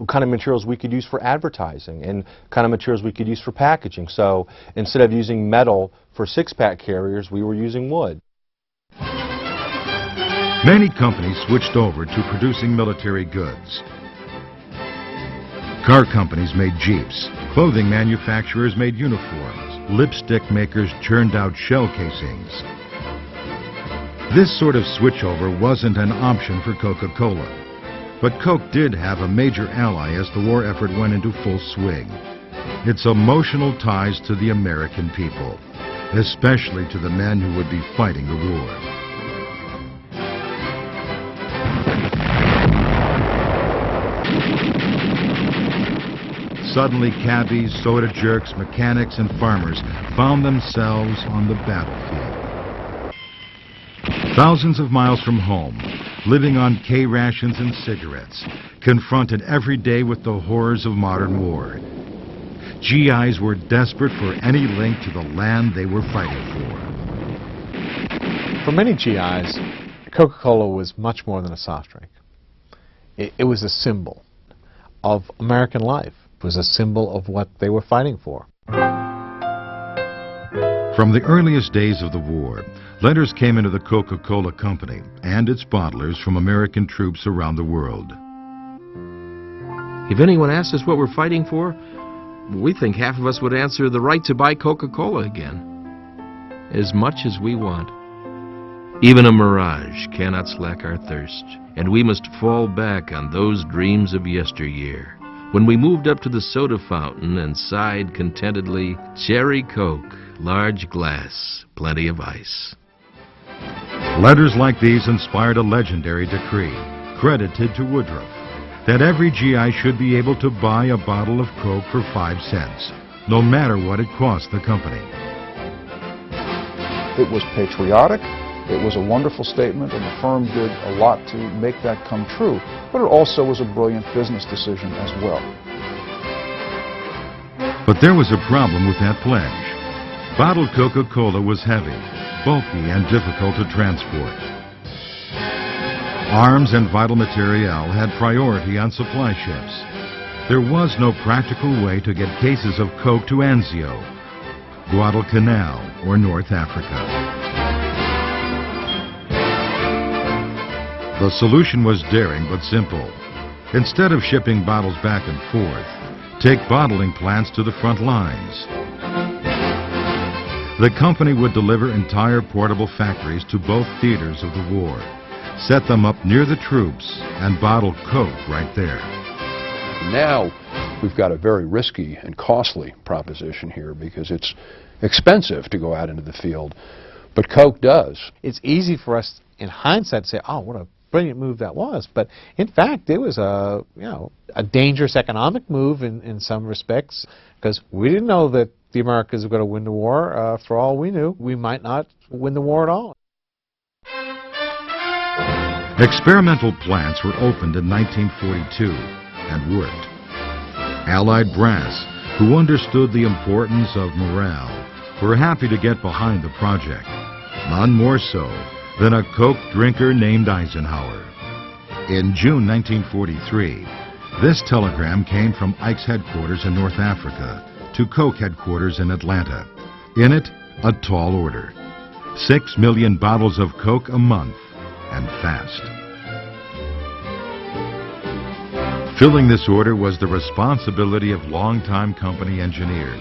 kind of materials we could use for advertising and kind of materials we could use for packaging. So instead of using metal for six-pack carriers, we were using wood. Many companies switched over to producing military goods. Car companies made Jeeps, clothing manufacturers made uniforms, lipstick makers churned out shell casings. This sort of switchover wasn't an option for Coca-Cola. But Coke did have a major ally as the war effort went into full swing. Its emotional ties to the American people, especially to the men who would be fighting the war. Suddenly, cabbies, soda jerks, mechanics, and farmers found themselves on the battlefield. Thousands of miles from home, living on K rations and cigarettes, confronted every day with the horrors of modern war. GIs were desperate for any link to the land they were fighting for. For many GIs, Coca-Cola was much more than a soft drink. It was a symbol of American life. It was a symbol of what they were fighting for. From the earliest days of the war, letters came into the Coca-Cola Company and its bottlers from American troops around the world. If anyone asked us what we're fighting for, we think half of us would answer the right to buy Coca-Cola again. As much as we want. Even a mirage cannot slack our thirst, and we must fall back on those dreams of yesteryear, when we moved up to the soda fountain and sighed contentedly, "Cherry Coke, large glass, plenty of ice." Letters like these inspired a legendary decree, credited to Woodruff, that every GI should be able to buy a bottle of Coke for 5 cents, no matter what it cost the company. It was patriotic, it was a wonderful statement, and the firm did a lot to make that come true, but it also was a brilliant business decision as well. But there was a problem with that pledge. Bottled Coca-Cola was heavy, bulky, and difficult to transport. Arms and vital materiel had priority on supply ships. There was no practical way to get cases of Coke to Anzio, Guadalcanal, or North Africa. The solution was daring but simple. Instead of shipping bottles back and forth, take bottling plants to the front lines. The company would deliver entire portable factories to both theaters of the war, set them up near the troops, and bottle Coke right there. Now we've got a very risky and costly proposition here because it's expensive to go out into the field, but Coke does. It's easy for us in hindsight to say, oh, what a brilliant move that was, but in fact it was a dangerous economic move in some respects, because we didn't know that the Americans were going to win the war. For all we knew, we might not win the war at all. Experimental plants were opened in 1942 and worked. Allied brass, who understood the importance of morale, were happy to get behind the project, none more so than a Coke drinker named Eisenhower. In June 1943, this telegram came from Ike's headquarters in North Africa to Coke headquarters in Atlanta. In it, a tall order: 6 million bottles of Coke a month, and fast. Filling this order was the responsibility of longtime company engineers,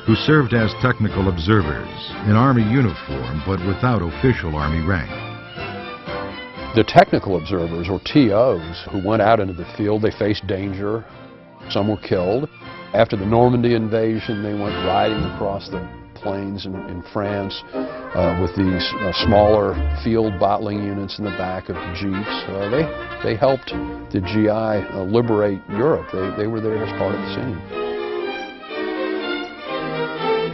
who served as technical observers in Army uniform but without official Army rank. The technical observers, or TOs, who went out into the field, they faced danger. Some were killed. After the Normandy invasion, they went riding across the plains in France with these smaller field bottling units in the back of jeeps. They helped the GI liberate Europe. They were there as part of the scene.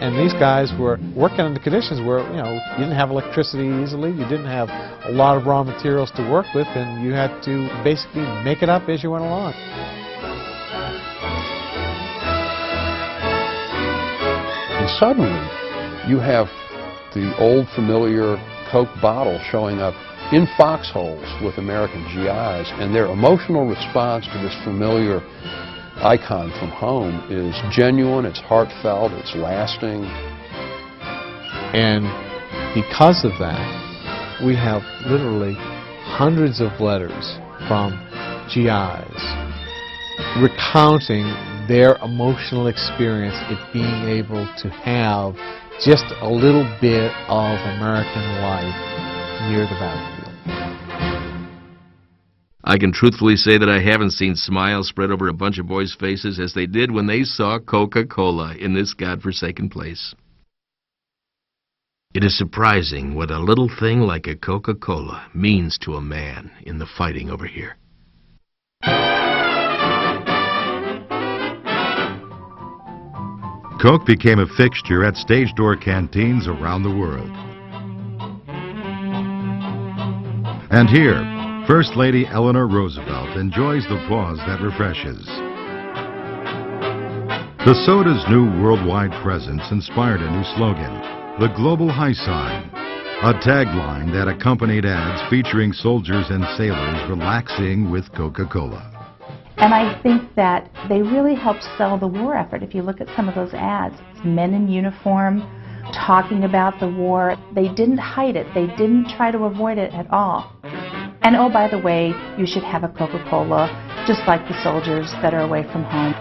And these guys were working under conditions where, you know, you didn't have electricity easily, you didn't have a lot of raw materials to work with, and you had to basically make it up as you went along. And suddenly, you have the old familiar Coke bottle showing up in foxholes with American GIs, and their emotional response to this familiar icon from home is genuine, it's heartfelt, it's lasting. And because of that, we have literally hundreds of letters from GIs recounting their emotional experience at being able to have just a little bit of American life near the battlefield. I can truthfully say that I haven't seen smiles spread over a bunch of boys' faces as they did when they saw Coca Cola in this godforsaken place. It is surprising what a little thing like a Coca Cola means to a man in the fighting over here. Coke became a fixture at stage door canteens around the world. And here, First Lady Eleanor Roosevelt enjoys the pause that refreshes. The soda's new worldwide presence inspired a new slogan, the Global High Sign, a tagline that accompanied ads featuring soldiers and sailors relaxing with Coca-Cola. And I think that they really helped sell the war effort. If you look at some of those ads, it's men in uniform talking about the war. They didn't hide it. They didn't try to avoid it at all. And oh, by the way, you should have a Coca-Cola, just like the soldiers that are away from home.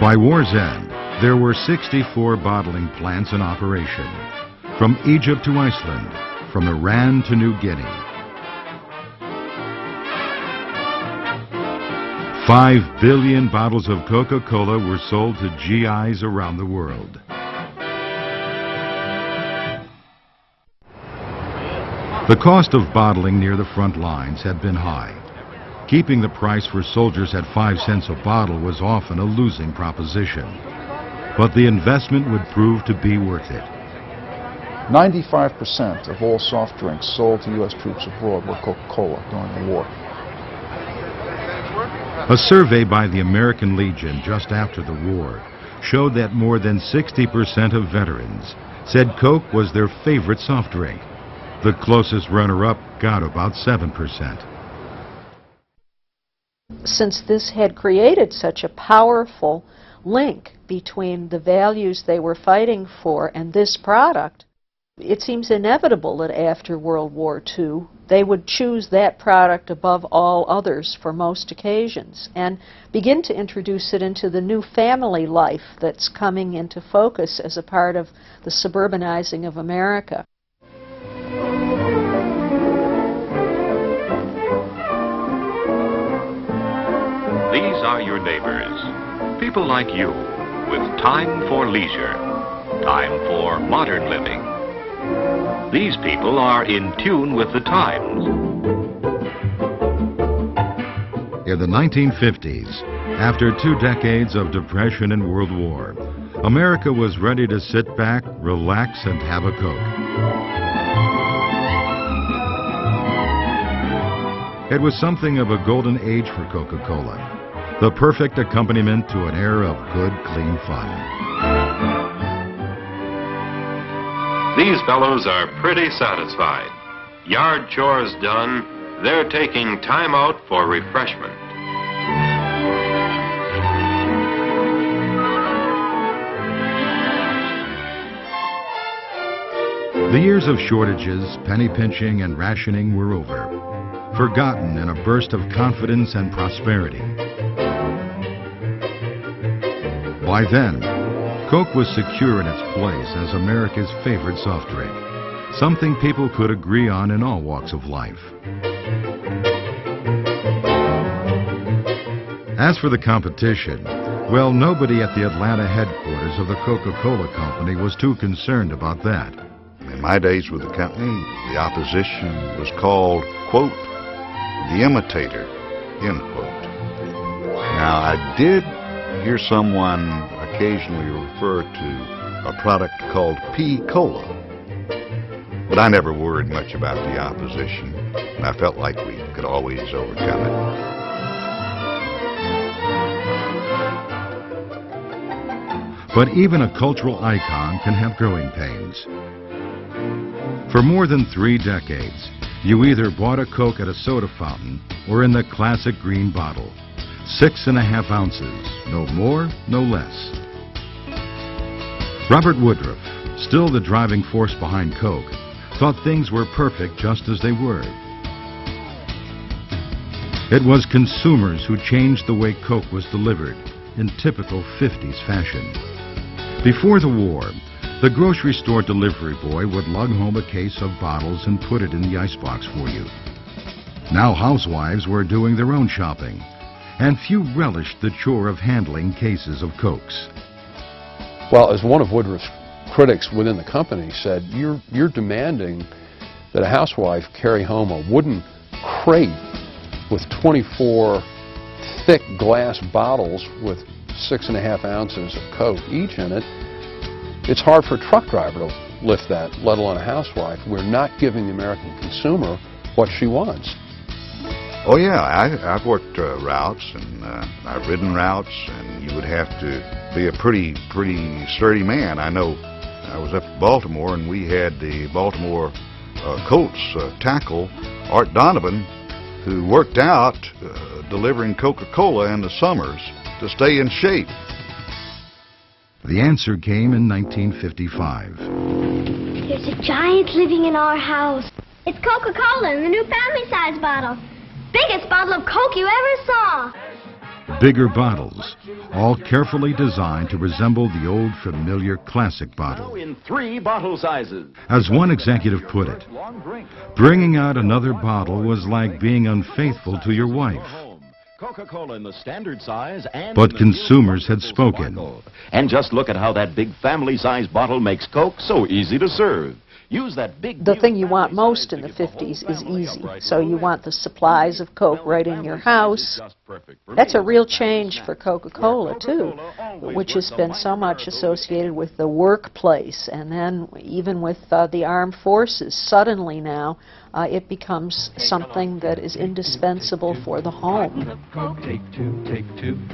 By war's end, there were 64 bottling plants in operation, from Egypt to Iceland, from Iran to New Guinea. 5 billion bottles of Coca-Cola were sold to GIs around the world. The cost of bottling near the front lines had been high. Keeping the price for soldiers at 5 cents a bottle was often a losing proposition. But the investment would prove to be worth it. 95% of all soft drinks sold to U.S. troops abroad were Coca-Cola during the war. A survey by the American Legion just after the war showed that more than 60% of veterans said Coke was their favorite soft drink. The closest runner-up got about 7%. Since this had created such a powerful link between the values they were fighting for and this product, it seems inevitable that after World War II, they would choose that product above all others for most occasions and begin to introduce it into the new family life that's coming into focus as a part of the suburbanizing of America. These are your neighbors, people like you, with time for leisure, time for modern living. These people are in tune with the times. In the 1950s, after 2 decades of depression and World War, America was ready to sit back, relax, and have a Coke. It was something of a golden age for Coca-Cola, the perfect accompaniment to an era of good, clean fun. These fellows are pretty satisfied. Yard chores done, they're taking time out for refreshment. The years of shortages, penny pinching, and rationing were over, forgotten in a burst of confidence and prosperity. By then, Coke was secure in its place as America's favorite soft drink, something people could agree on in all walks of life. As for the competition, well, nobody at the Atlanta headquarters of the Coca-Cola Company was too concerned about that. In my days with the company, the opposition was called, quote, the imitator, end quote. Now, I did hear someone occasionally refer to a product called P-Cola, but I never worried much about the opposition, and I felt like we could always overcome it. But even a cultural icon can have growing pains. For more than 3 decades, you either bought a Coke at a soda fountain or in the classic green bottle. 6.5 ounces, no more, no less. Robert Woodruff, still the driving force behind Coke, thought things were perfect just as they were. It was consumers who changed the way Coke was delivered in typical 50s fashion. Before the war, the grocery store delivery boy would lug home a case of bottles and put it in the icebox for you. Now housewives were doing their own shopping, and few relished the chore of handling cases of Cokes. Well, as one of Woodruff's critics within the company said, you're demanding that a housewife carry home a wooden crate with 24 thick glass bottles with 6.5 ounces of Coke each in it. It's hard for a truck driver to lift that, let alone a housewife. We're not giving the American consumer what she wants. Oh yeah, I've worked routes, and I've ridden routes, and you would have to be a pretty sturdy man. I know I was up in Baltimore, and we had the Baltimore Colts tackle, Art Donovan, who worked out delivering Coca-Cola in the summers to stay in shape. The answer came in 1955. There's a giant living in our house. It's Coca-Cola in the new family-size bottle. Biggest bottle of Coke you ever saw. Bigger bottles, all carefully designed to resemble the old familiar classic bottle. In 3 bottle sizes. As one executive put it, bringing out another bottle was like being unfaithful to your wife. Coca-Cola in the standard size and But consumers had spoken. And just look at how that big family-size bottle makes Coke so easy to serve. Use that big... The thing you want most in the 50s is easy. So you want the supplies of Coke right in your house. That's a real change for Coca-Cola, too, which has been so much associated with the workplace and then even with the armed forces. Suddenly now, it becomes something that is indispensable for the home.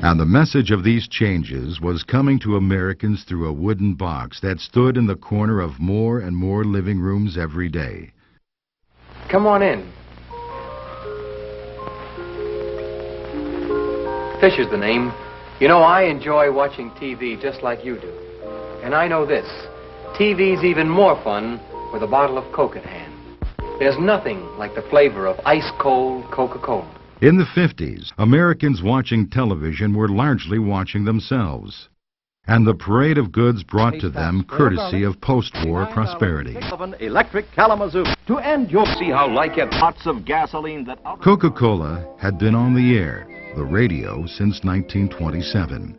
And the message of these changes was coming to Americans through a wooden box that stood in the corner of more and more living rooms every day. Come on in. Fish is the name. You know, I enjoy watching TV just like you do. And I know this. TV's even more fun with a bottle of Coke at hand. There's nothing like the flavor of ice-cold Coca-Cola. In the 50s, Americans watching television were largely watching themselves. And the parade of goods brought to them courtesy of post-war prosperity. Electric Kalamazoo. To end, you'll see how like it lots of gasoline that... Coca-Cola had been on the air, the radio, since 1927.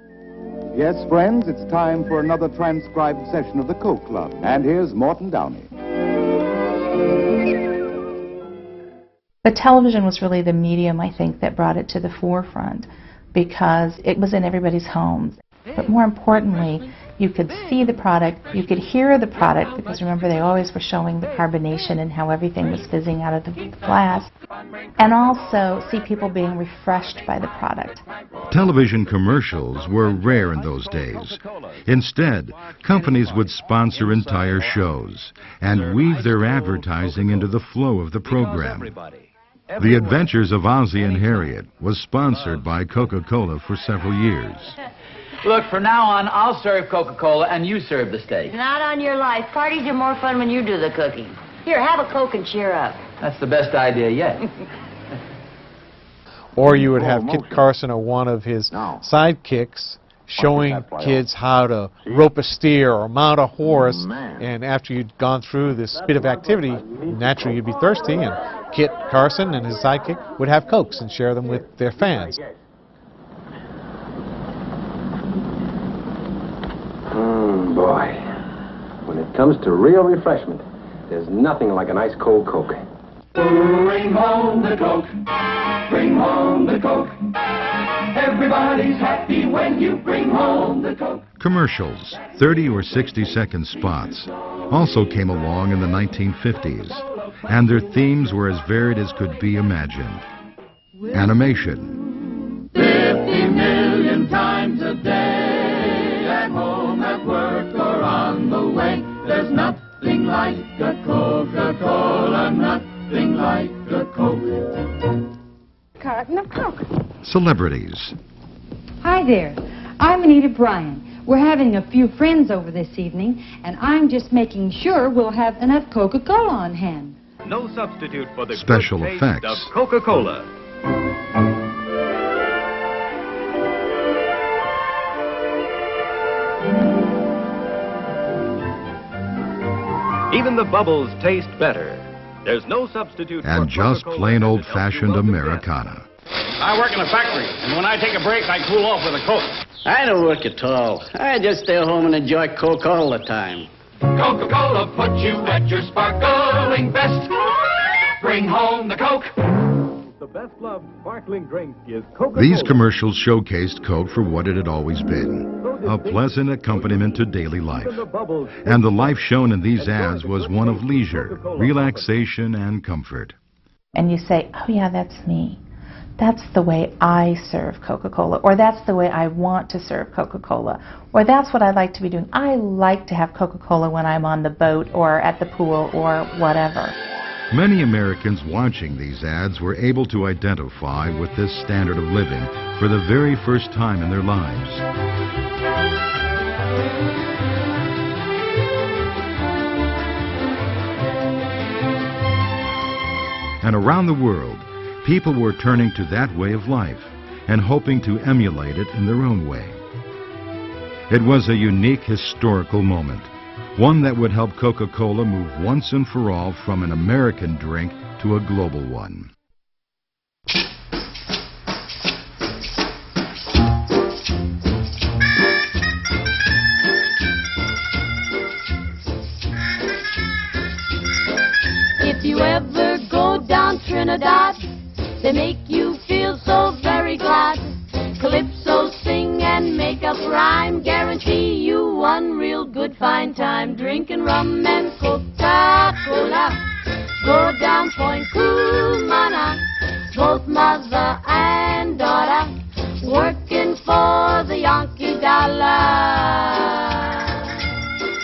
Yes, friends, it's time for another transcribed session of the Coke Club. And here's Morton Downey. But television was really the medium, I think, that brought it to the forefront because it was in everybody's homes. But more importantly, You could see the product, you could hear the product, because remember they always were showing the carbonation and how everything was fizzing out of the glass, and also see people being refreshed by the product. Television commercials were rare in those days. Instead, companies would sponsor entire shows and weave their advertising into the flow of the program. The Adventures of Ozzie and Harriet was sponsored by Coca Cola for several years. Look, from now on, I'll serve Coca-Cola and you serve the steak. Not on your life. Parties are more fun when you do the cooking. Here, have a Coke and cheer up. That's the best idea yet. Or you would have Kit Carson or one of his sidekicks showing kids how to rope a steer or mount a horse, and after you'd gone through this bit of activity, naturally you'd be thirsty, and Kit Carson and his sidekick would have Cokes and share them with their fans. Boy, when it comes to real refreshment, there's nothing like a nice cold Coke. Bring home the Coke, bring home the Coke. Everybody's happy when you bring home the Coke. Commercials, 30 or 60-second spots, also came along in the 1950s, and their themes were as varied as could be imagined. Animation. 50 million times a day, at home, at work, or on the way. There's nothing like a Coca-Cola, nothing like a Coke. Carton of Coke. Celebrities. Hi there. I'm Anita Bryan. We're having a few friends over this evening, and I'm just making sure we'll have enough Coca-Cola on hand. No substitute for the Special good taste effects. of Coca-Cola. Even the bubbles taste better. There's no substitute And for just Coca-Cola plain that helps old-fashioned you love it Americana. I work in a factory, and when I take a break, I cool off with a Coke. I don't work at all. I just stay home and enjoy Coke all the time. Coca-Cola put you at your sparkling best. Bring home the Coke. The best loved sparkling drink is Coca-Cola. These commercials showcased Coke for what it had always been, a pleasant accompaniment to daily life. And the life shown in these ads was one of leisure, relaxation, and comfort. And you say, oh yeah, that's me. That's the way I serve Coca-Cola, or that's the way I want to serve Coca-Cola, or that's what I like to be doing. I like to have Coca-Cola when I'm on the boat or at the pool or whatever. Many Americans watching these ads were able to identify with this standard of living for the very first time in their lives. And around the world, people were turning to that way of life and hoping to emulate it in their own way. It was a unique historical moment, one that would help Coca-Cola move once and for all from an American drink to a global one. If you ever go down Trinidad, they make you feel so very glad. Calypso sing and make up rhyme, guarantee you one real good fine time. Drinking rum and Coca-Cola, go down Point Cumana, both mother and daughter, working for the Yankee dollar.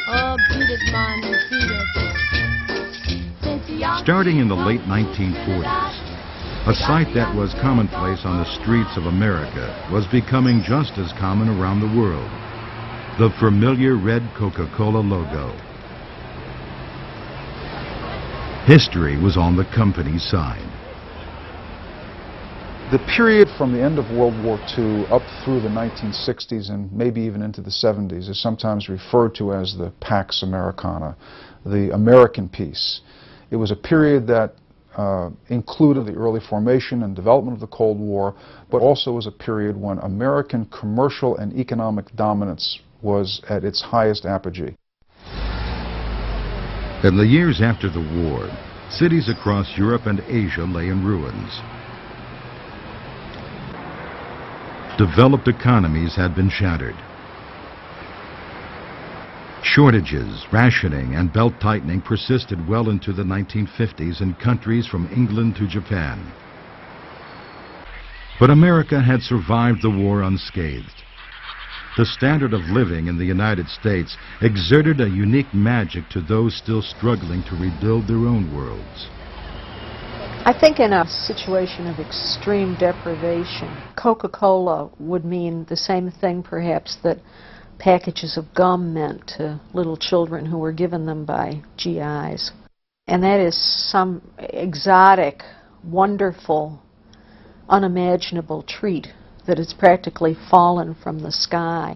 Oh, beat it, man, beat it. Starting in the late 1940s, a sight that was commonplace on the streets of America was becoming just as common around the world. The familiar red Coca-Cola logo. History was on the company's side. The period from the end of World War II up through the 1960s and maybe even into the 70s is sometimes referred to as the Pax Americana, the American peace. It was a period that included the early formation and development of the Cold War, but also was a period when American commercial and economic dominance was at its highest apogee. In the years after the war, cities across Europe and Asia lay in ruins. Developed economies had been shattered. Shortages, rationing, and belt-tightening persisted well into the 1950s in countries from England to Japan. But America had survived the war unscathed. The standard of living in the United States exerted a unique magic to those still struggling to rebuild their own worlds. I think in a situation of extreme deprivation, Coca-Cola would mean the same thing perhaps that packages of gum meant to little children who were given them by GIs. And that is some exotic, wonderful, unimaginable treat that has practically fallen from the sky.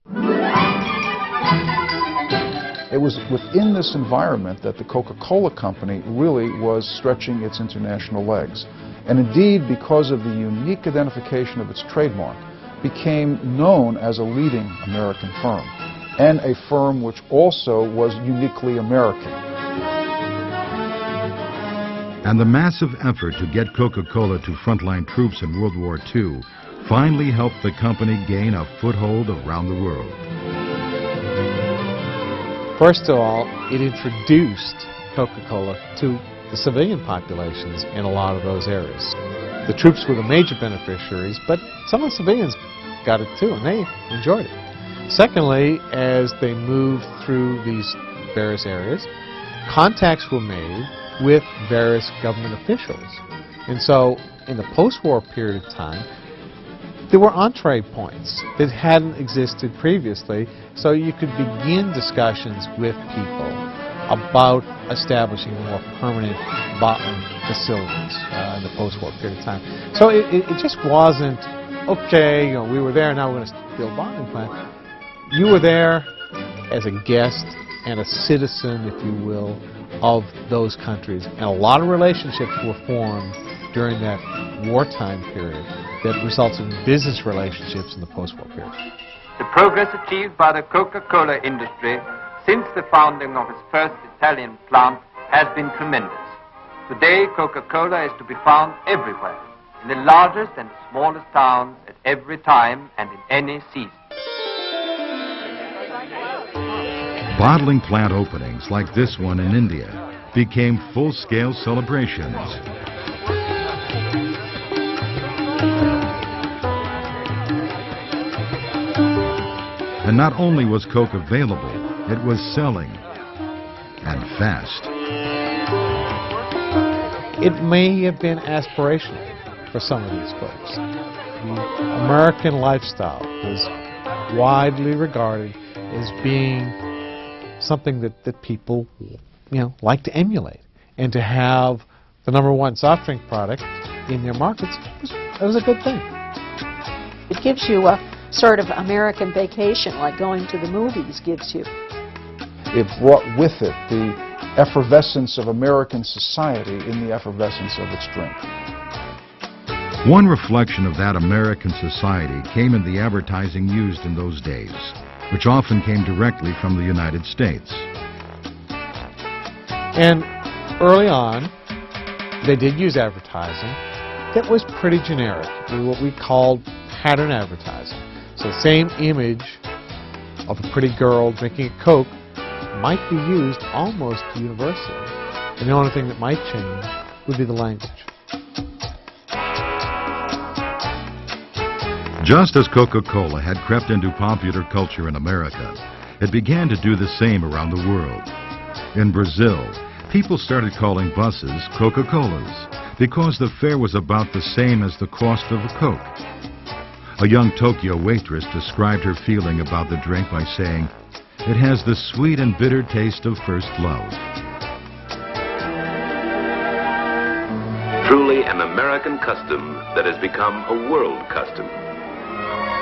It was within this environment that the Coca-Cola company really was stretching its international legs. And indeed, because of the unique identification of its trademark, became known as a leading American firm, and a firm which also was uniquely American. And the massive effort to get Coca-Cola to frontline troops in World War II finally helped the company gain a foothold around the world. First of all, it introduced Coca-Cola to the civilian populations in a lot of those areas. The troops were the major beneficiaries, but some of the civilians got it too, and they enjoyed it. Secondly, as they moved through these various areas, contacts were made with various government officials. And so, in the post-war period of time, there were entree points that hadn't existed previously, so you could begin discussions with people about establishing more permanent bottling facilities in the post-war period of time. So it just wasn't, okay, you know, we were there, now we're going to build a bottling plant. You were there as a guest and a citizen, if you will, of those countries. And a lot of relationships were formed during that wartime period that resulted in business relationships in the post-war period. The progress achieved by the Coca-Cola industry since the founding of its first Italian plant has been tremendous. Today, Coca-Cola is to be found everywhere, in the largest and smallest towns, at every time and in any season. Bottling plant openings like this one in India became full-scale celebrations. And not only was Coke available, it was selling, and fast. It may have been aspirational for some of these folks. The American lifestyle was widely regarded as being something that people, like to emulate. And to have the #1 soft drink product in their markets, was a good thing. It gives you a sort of American vacation, like going to the movies gives you. It brought with it the effervescence of American society in the effervescence of its drink. One reflection of that American society came in the advertising used in those days, which often came directly from the United States. And early on, they did use advertising that was pretty generic, what we called pattern advertising. So the same image of a pretty girl drinking a Coke might be used almost universally. And the only thing that might change would be the language. Just as Coca-Cola had crept into popular culture in America, it began to do the same around the world. In Brazil, people started calling buses Coca-Colas because the fare was about the same as the cost of a Coke. A young Tokyo waitress described her feeling about the drink by saying, "It has the sweet and bitter taste of first love." Truly an American custom that has become a world custom.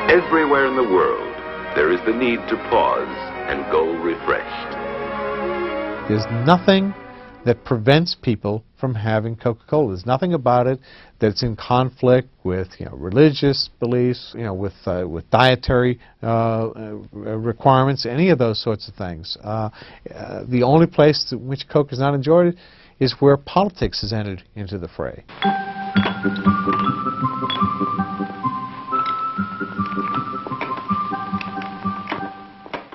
Everywhere in the world, there is the need to pause and go refreshed. There's nothing that prevents people from having Coca-Cola. There's nothing about it that's in conflict with religious beliefs, with dietary requirements, any of those sorts of things. The only place in which Coke is not enjoyed is where politics has entered into the fray.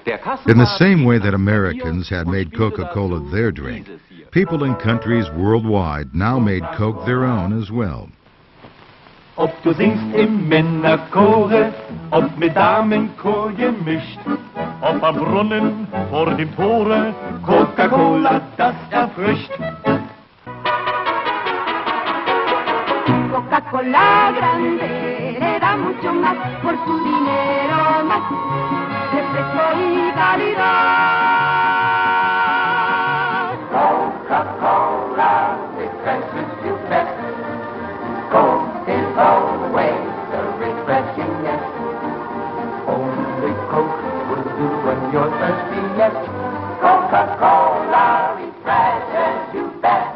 Der In the same way that Americans had made Coca-Cola their drink, people in countries worldwide now made Coke their own as well. Ob du singst im Männerchore, ob mit Damenchor gemischt, ob am Brunnen vor dem Tore, Coca-Cola, das erfrischt. Coca-Cola grande le da mucho más por su dinero más de precio y calidad. Coca-Cola refreshes you best. Coke is always the refreshingest. Only Coke will do when you're thirsty, yes. Coca-Cola refreshes you best.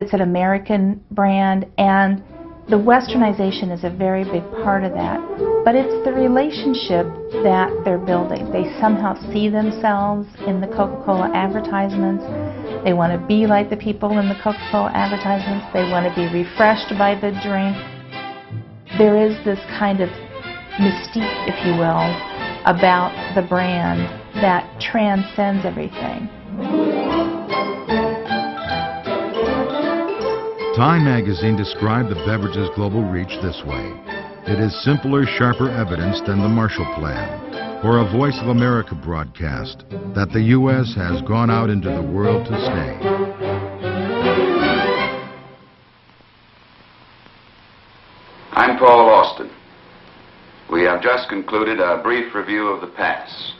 It's an American brand, and the westernization is a very big part of that. But it's the relationship that they're building. They somehow see themselves in the Coca-Cola advertisements. They want to be like the people in the Coca-Cola advertisements. They want to be refreshed by the drink. There is this kind of mystique, if you will, about the brand that transcends everything. Time magazine described the beverage's global reach this way. It is simpler, sharper evidence than the Marshall Plan or a Voice of America broadcast that the U.S. has gone out into the world to stay. I'm Paul Austin. We have just concluded a brief review of the past.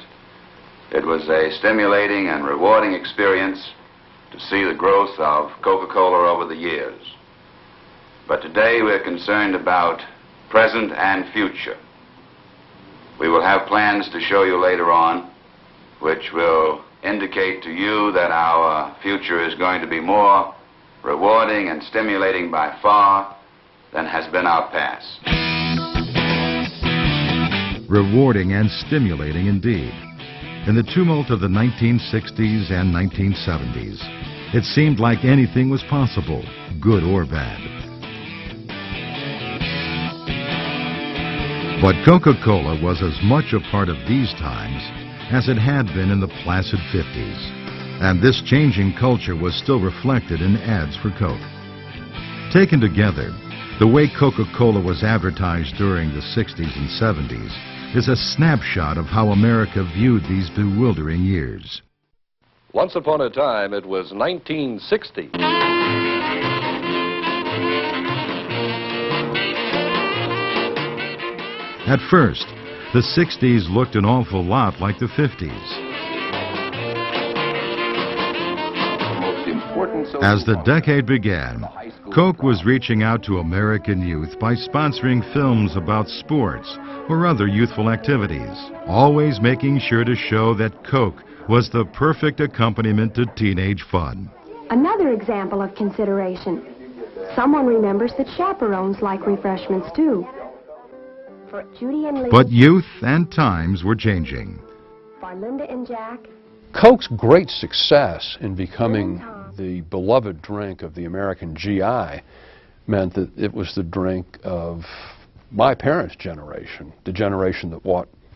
It was a stimulating and rewarding experience to see the growth of Coca-Cola over the years. But today we're concerned about present and future. We will have plans to show you later on, which will indicate to you that our future is going to be more rewarding and stimulating by far than has been our past. Rewarding and stimulating indeed. In the tumult of the 1960s and 1970s, it seemed like anything was possible, good or bad. But Coca-Cola was as much a part of these times as it had been in the placid 50s. And this changing culture was still reflected in ads for Coke. Taken together, the way Coca-Cola was advertised during the 60s and 70s is a snapshot of how America viewed these bewildering years. Once upon a time, it was 1960. At first, the 60s looked an awful lot like the 50s. As the decade began, Coke was reaching out to American youth by sponsoring films about sports or other youthful activities, always making sure to show that Coke was the perfect accompaniment to teenage fun. Another example of consideration. Someone remembers that chaperones like refreshments too. For Judy and Lee, But youth and times were changing. for Linda and Jack, Coke's great success in becoming the beloved drink of the American GI meant that it was the drink of my parents' generation, the generation that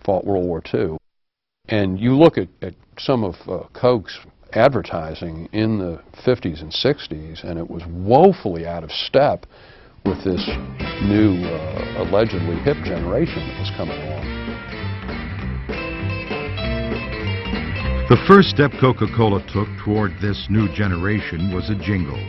fought World War II. And you look at some of Coke's advertising in the 50s and 60s, and it was woefully out of step with this new, allegedly hip generation that was coming along. The first step Coca-Cola took toward this new generation was a jingle,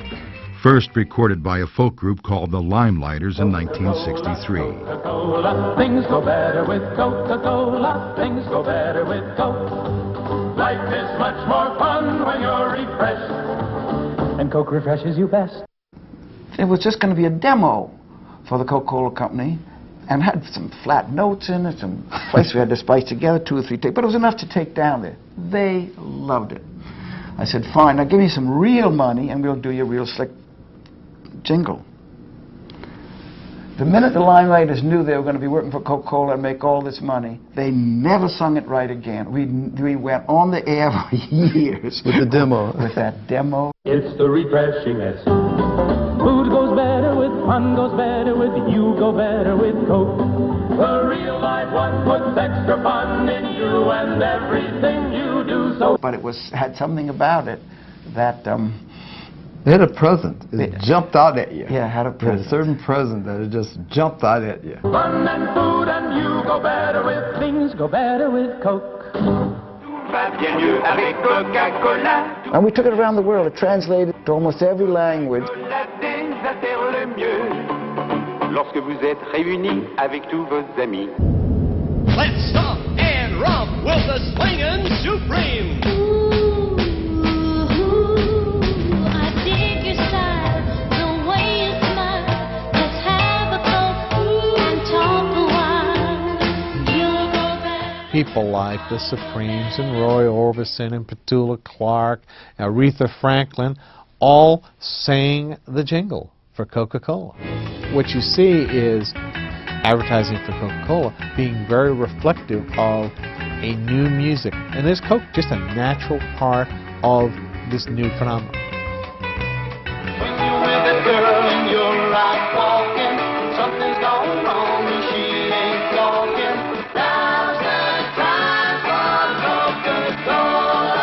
first recorded by a folk group called the Limelighters in 1963. Coca-Cola, things go better with Coca-Cola, things go better with Coke. Life is much more fun when you're refreshed, and Coke refreshes you best. It was just going to be a demo for the Coca-Cola company, and had some flat notes in it, some place we had to splice together, 2 or 3 takes, but it was enough to take down there. They loved it. I said, fine, now give me some real money and we'll do you a real slick jingle. The minute the Limelighters knew they were going to be working for Coca-Cola and make all this money, they never sung it right again. We went on the air for years. With the demo. With that demo. It's the refreshingest. Food goes better with fun, goes better with you, go better with Coke. The real right one puts extra fun in you and everything you do. So, but it had something about it that they had a present. It jumped out at you. Yeah, had a present. A certain present that it just jumped out at you. Fun and food and you go better with, things go better with Coke. And we took it around the world. It translated to almost every language. Lorsque vous êtes réunis avec tous vos amis. Let's stop and romp with the swingin' Supreme. People like the Supremes and Roy Orbison and Petula Clark, Aretha Franklin, all sang the jingle for Coca-Cola. What you see is advertising for Coca-Cola being very reflective of a new music. And is Coke just a natural part of this new phenomenon? When you're with a girl and you're out walking, something's gone wrong and she ain't talking. Now's the time for Coca-Cola.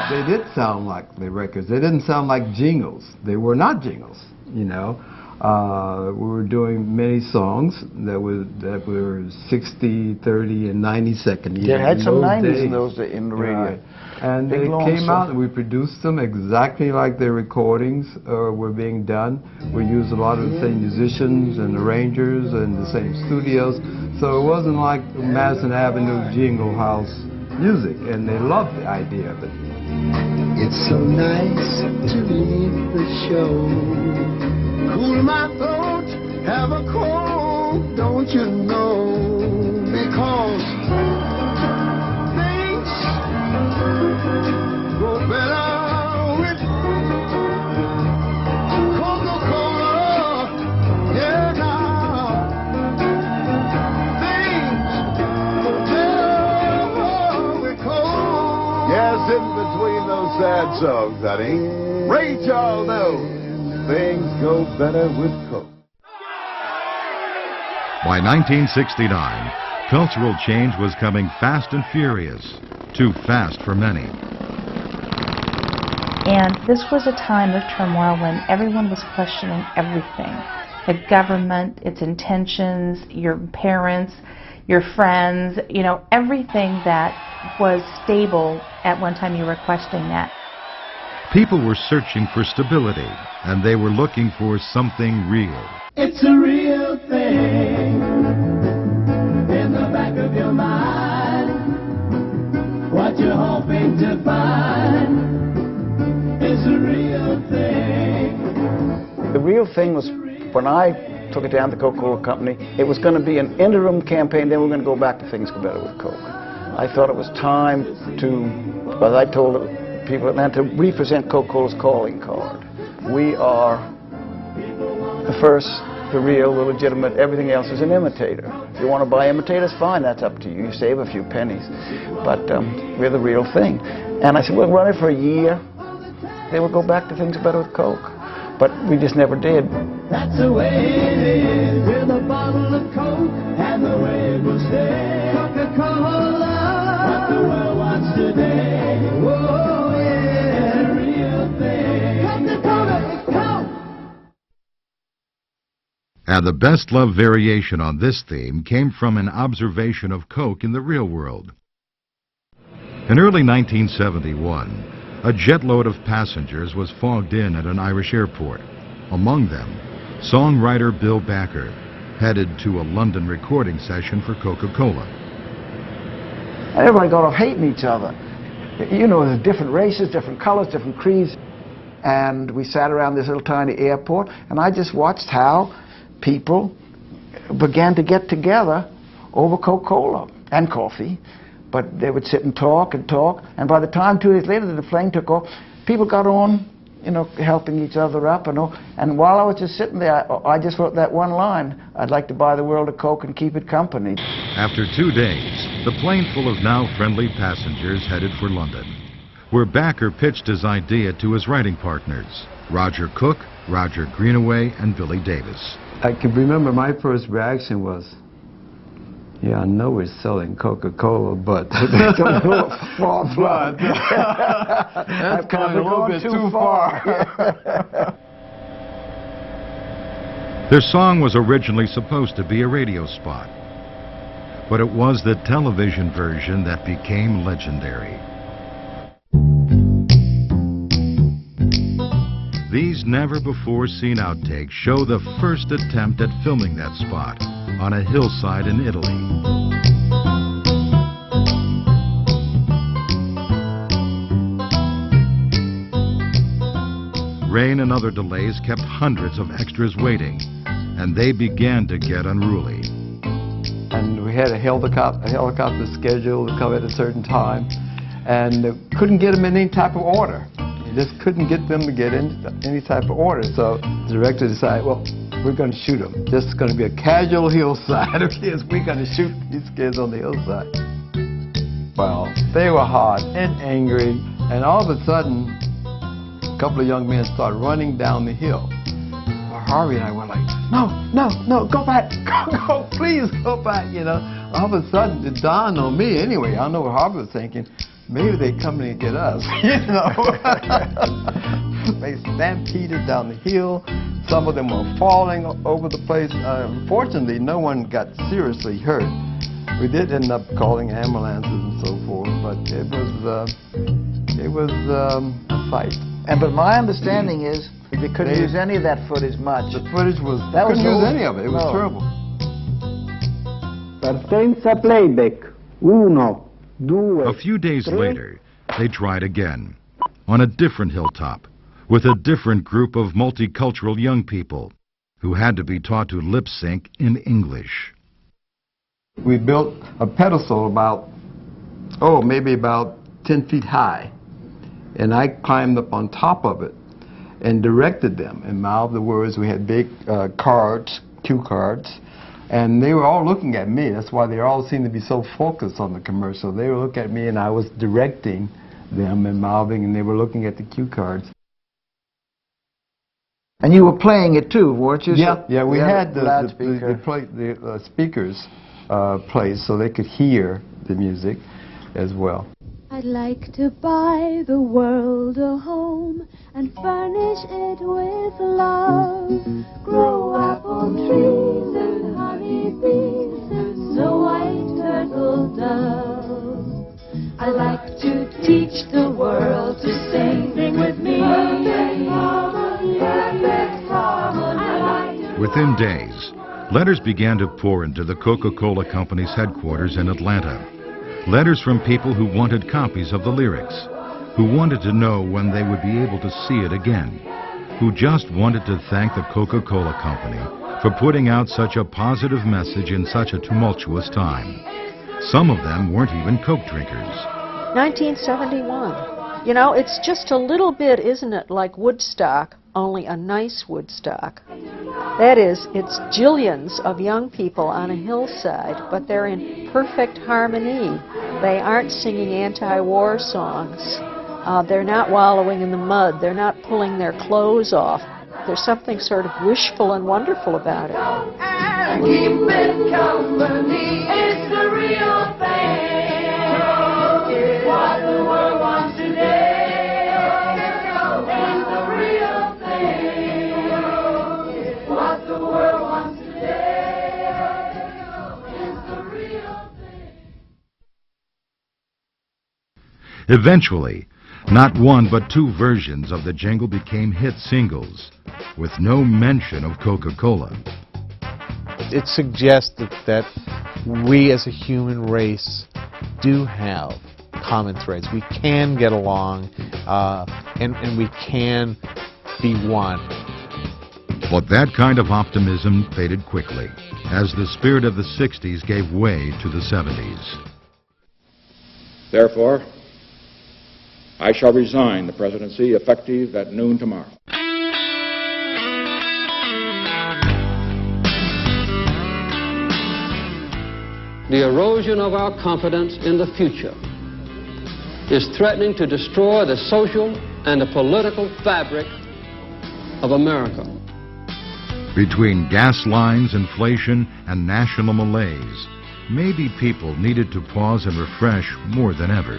They did sound like the records. They didn't sound like jingles. They were not jingles, you know. We were doing many songs that were 60, 30, and 90-second. They had some 90s in those days in the radio. Right. And they came out and we produced them exactly like their recordings were being done. We used a lot of the same musicians and arrangers and the same studios. So it wasn't like Madison Avenue Jingle House music, and they loved the idea of it. It's so nice to leave the show. Cool my throat, have a cold, don't you know? Because things go better with Coca-Cola. Yeah, now things go better with Coke. Yes, in between those sad songs, honey, Ray Charles knows. Things go better with Coke. By 1969, cultural change was coming fast and furious, too fast for many. And this was a time of turmoil when everyone was questioning everything. The government, its intentions, your parents, your friends, you know, everything that was stable at one time you were questioning that. People were searching for stability, and they were looking for something real. It's a real thing in the back of your mind. What you're hoping to find is a real thing. The real thing was when I took it down to the Coca-Cola Company, it was going to be an interim campaign, then we're going to go back to Things Go Better with Coke. I thought it was time to, well, I told people at Atlanta, to represent Coca-Cola's calling card. We are the first, the real, the legitimate, everything else is an imitator. If you want to buy imitators, fine, that's up to you. You save a few pennies. But we're the real thing. And I said, we'll run it for a year. They will go back to Things Better with Coke. But we just never did. That's the way it is with a bottle of Coke and the way it will stay. Coca-Cola, what the world wants today. Whoa, yeah, real thing. Coca-Cola is Coke. And the best-loved variation on this theme came from an observation of Coke in the real world. In early 1971, a jetload of passengers was fogged in at an Irish airport. Among them, songwriter Bill Backer, headed to a London recording session for Coca-Cola. Everybody got off hating each other. You know, there's different races, different colors, different creeds. And we sat around this little tiny airport, and I just watched how people began to get together over Coca-Cola and coffee. But they would sit and talk, and by the time 2 days later the plane took off, people got on, you know, helping each other up and all. And while I was just sitting there, I just wrote that one line, I'd like to buy the world a Coke and keep it company. After 2 days, the plane full of now friendly passengers headed for London, where Backer pitched his idea to his writing partners, Roger Cook, Roger Greenaway, and Billy Davis. I can remember my first reaction was, yeah, I know we're selling Coca-Cola, but that's a little far. That's going a little bit too far. Their song was originally supposed to be a radio spot, but it was the television version that became legendary. These never-before-seen outtakes show the first attempt at filming that spot on a hillside in Italy. Rain and other delays kept hundreds of extras waiting, and they began to get unruly. And we had a helicopter scheduled to come at a certain time, and couldn't get them in any type of order. You just couldn't get them to get in any type of order. So the director decided, well, we're going to shoot them. This is going to be a casual hillside of kids. We're going to shoot these kids on the hillside. Well, they were hot and angry, and all of a sudden, a couple of young men started running down the hill. Harvey and I were like, no, go back, go, please go back, you know. All of a sudden, it dawned on me anyway. I don't know what Harvey was thinking. Maybe they're coming to get us, you know. They stampeded down the hill. Some of them were falling over the place. Fortunately, no one got seriously hurt. We did end up calling ambulances and so forth, but it was a fight. But my understanding is they couldn't use any of that footage much. The footage was, couldn't use any of it. It was terrible. Partenza playback. 1, 2. A few days later, they tried again, on a different hilltop, with a different group of multicultural young people who had to be taught to lip sync in English. We built a pedestal about, maybe about 10 feet high, and I climbed up on top of it and directed them and mouthed the words. We had big cards, cue cards, and they were all looking at me. That's why they all seemed to be so focused on the commercial. They were looking at me, and I was directing them and mouthing, and they were looking at the cue cards. And you were playing it too, weren't you? Yeah, we had the speakers placed so they could hear the music as well. I'd like to buy the world a home and furnish it with love. Grow apple trees and honey bees and snow white turtle doves. I'd like to teach the world to sing with me. Perfect harmony, perfect harmony. Within days, letters began to pour into the Coca-Cola Company's headquarters in Atlanta. Letters from people who wanted copies of the lyrics, who wanted to know when they would be able to see it again, who just wanted to thank the Coca-Cola Company for putting out such a positive message in such a tumultuous time. Some of them weren't even Coke drinkers. 1971. You know, it's just a little bit, isn't it, like Woodstock, only a nice Woodstock. That is, it's jillions of young people on a hillside, but they're in perfect harmony. They aren't singing anti-war songs. They're not wallowing in the mud. They're not pulling their clothes off. There's something sort of wishful and wonderful about it. And keep it company, it's the real thing. What the world wants today. Eventually, not one but two versions of the jingle became hit singles, with no mention of Coca-Cola. It suggests that we as a human race do have common threads. We can get along, and we can be one. But that kind of optimism faded quickly, as the spirit of the 60s gave way to the 70s. Therefore, I shall resign the presidency effective at noon tomorrow. The erosion of our confidence in the future is threatening to destroy the social and the political fabric of America. Between gas lines, inflation, and national malaise, maybe people needed to pause and refresh more than ever.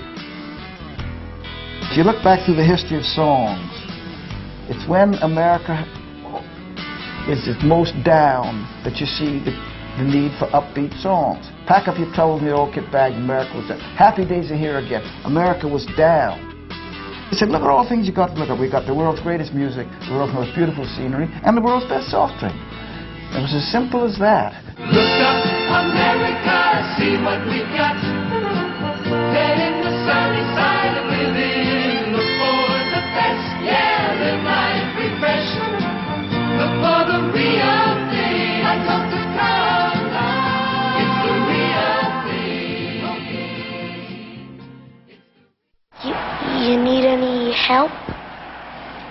If you look back through the history of songs, it's when America is its most down that you see the need for upbeat songs. Pack up your troubles in the old kit bag, America was down. Happy days are here again. America was down. He said, look at all the things you got to look at. We got the world's greatest music, the world's most beautiful scenery, and the world's best soft drink. It was as simple as that. Look up, America, see what we got. Dead in the sunny side of living. Look for the best, yeah, live life refresh. Look for the real thing, like Coca Cola. It's the real thing. You need any help?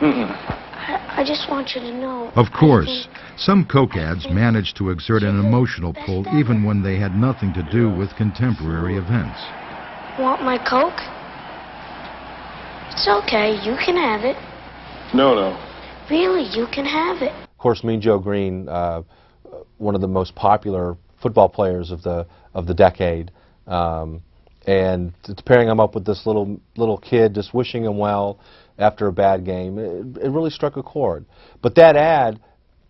I just want you to know. Of course, some Coke ads managed to exert an emotional pull even when they had nothing to do with contemporary events. Want my Coke? It's okay, you can have it. No. Really, you can have it. Of course, Mean Joe Green, one of the most popular football players of the decade, and it's pairing him up with this little kid, just wishing him well after a bad game. It really struck a chord. But that ad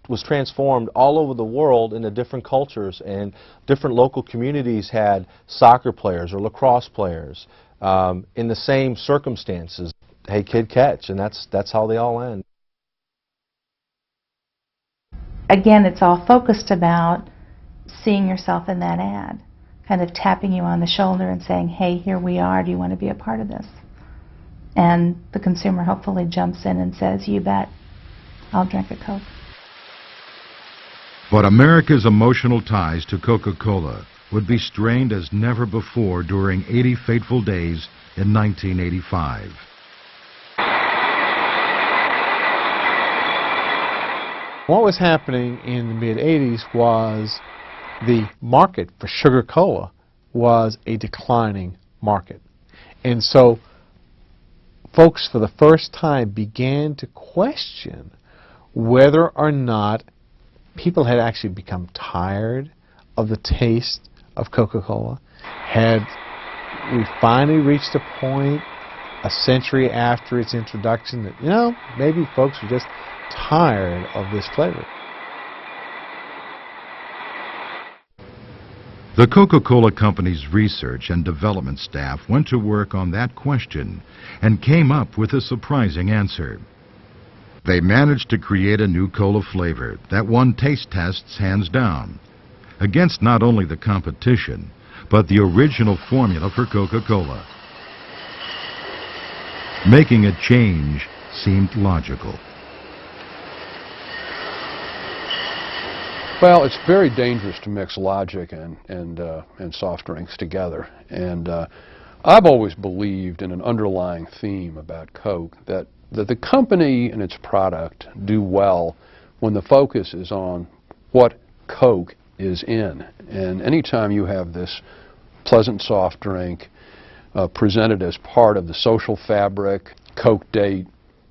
was transformed all over the world into different cultures, and different local communities had soccer players or lacrosse players in the same circumstances. Hey kid, catch, and that's how they all end. Again, it's all focused about seeing yourself in that ad, kind of tapping you on the shoulder and saying, hey, here we are, do you want to be a part of this? And the consumer hopefully jumps in and says, you bet, I'll drink a Coke. But America's emotional ties to Coca-Cola would be strained as never before during 80 fateful days in 1985. What was happening in the mid-'80s was the market for sugar cola was a declining market. And so folks for the first time began to question whether or not people had actually become tired of the taste of Coca-Cola. Had we finally reached a point a century after its introduction that, you know, maybe folks were just tired of this flavor. The Coca-Cola Company's research and development staff went to work on that question and came up with a surprising answer. They managed to create a new cola flavor that won taste tests hands down, against not only the competition, but the original formula for Coca-Cola. Making a change seemed logical. Well, it's very dangerous to mix logic and soft drinks together. And I've always believed in an underlying theme about Coke that the company and its product do well when the focus is on what Coke is in. And anytime you have this pleasant soft drink presented as part of the social fabric, Coke date,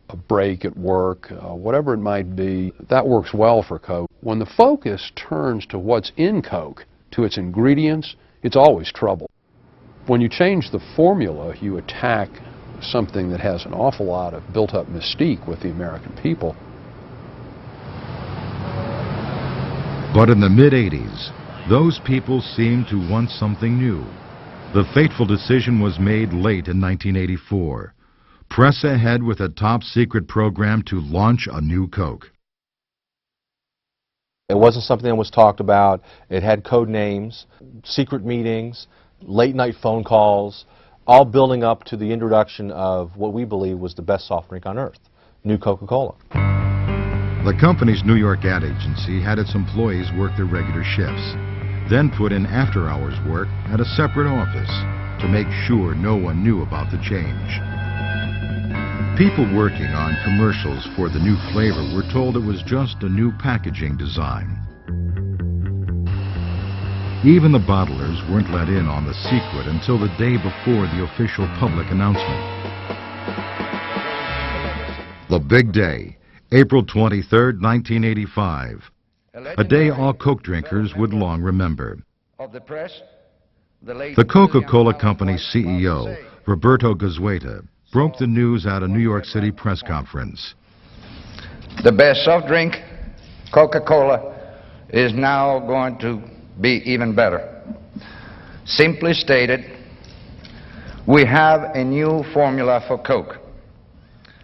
a break at work, whatever it might be, that works well for Coke. When the focus turns to what's in Coke, to its ingredients, it's always trouble. When you change the formula, you attack something that has an awful lot of built-up mystique with the American people. But in the mid-'80s, those people seemed to want something new. The fateful decision was made late in 1984. Press ahead with a top-secret program to launch a new Coke. It wasn't something that was talked about. It had code names, secret meetings, late-night phone calls, all building up to the introduction of what we believe was the best soft drink on earth, new Coca-Cola. The company's New York ad agency had its employees work their regular shifts, then put in after-hours work at a separate office to make sure no one knew about the change. People working on commercials for the new flavor were told it was just a new packaging design. Even the bottlers weren't let in on the secret until the day before the official public announcement. The big day, April 23, 1985. a day all Coke drinkers would long remember. Of the press, The Coca-Cola Company CEO, Roberto Goizueta, broke the news at a New York City press conference. the best soft drink, Coca-Cola, is now going to be even better. Simply stated, we have a new formula for Coke.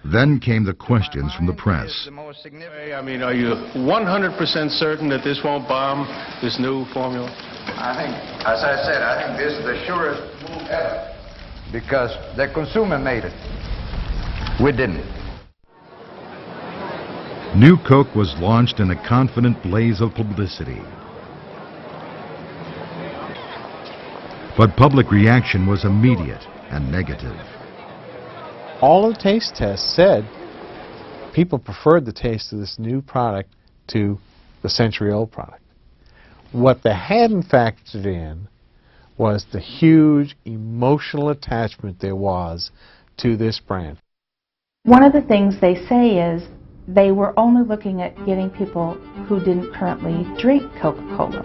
Then came the questions from the press. I mean, are you 100% certain that this won't bomb, this new formula? I think, as I said, I think this is the surest move ever, because the consumer made it. We didn't. New Coke was launched in a confident blaze of publicity. But public reaction was immediate and negative. All of the taste tests said people preferred the taste of this new product to the century-old product. What they hadn't factored in was the huge emotional attachment there was to this brand. One of the things they say is they were only looking at getting people who didn't currently drink Coca-Cola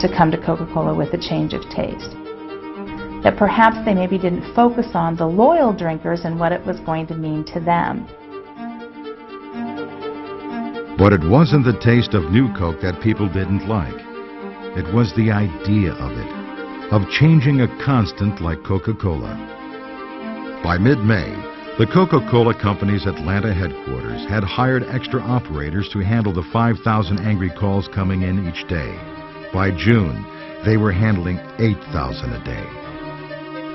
to come to Coca-Cola with a change of taste. That perhaps they maybe didn't focus on the loyal drinkers and what it was going to mean to them. But it wasn't the taste of New Coke that people didn't like. It was the idea of it, of changing a constant like Coca-Cola. By mid-May, the Coca-Cola Company's Atlanta headquarters had hired extra operators to handle the 5,000 angry calls coming in each day. By June, they were handling 8,000 a day.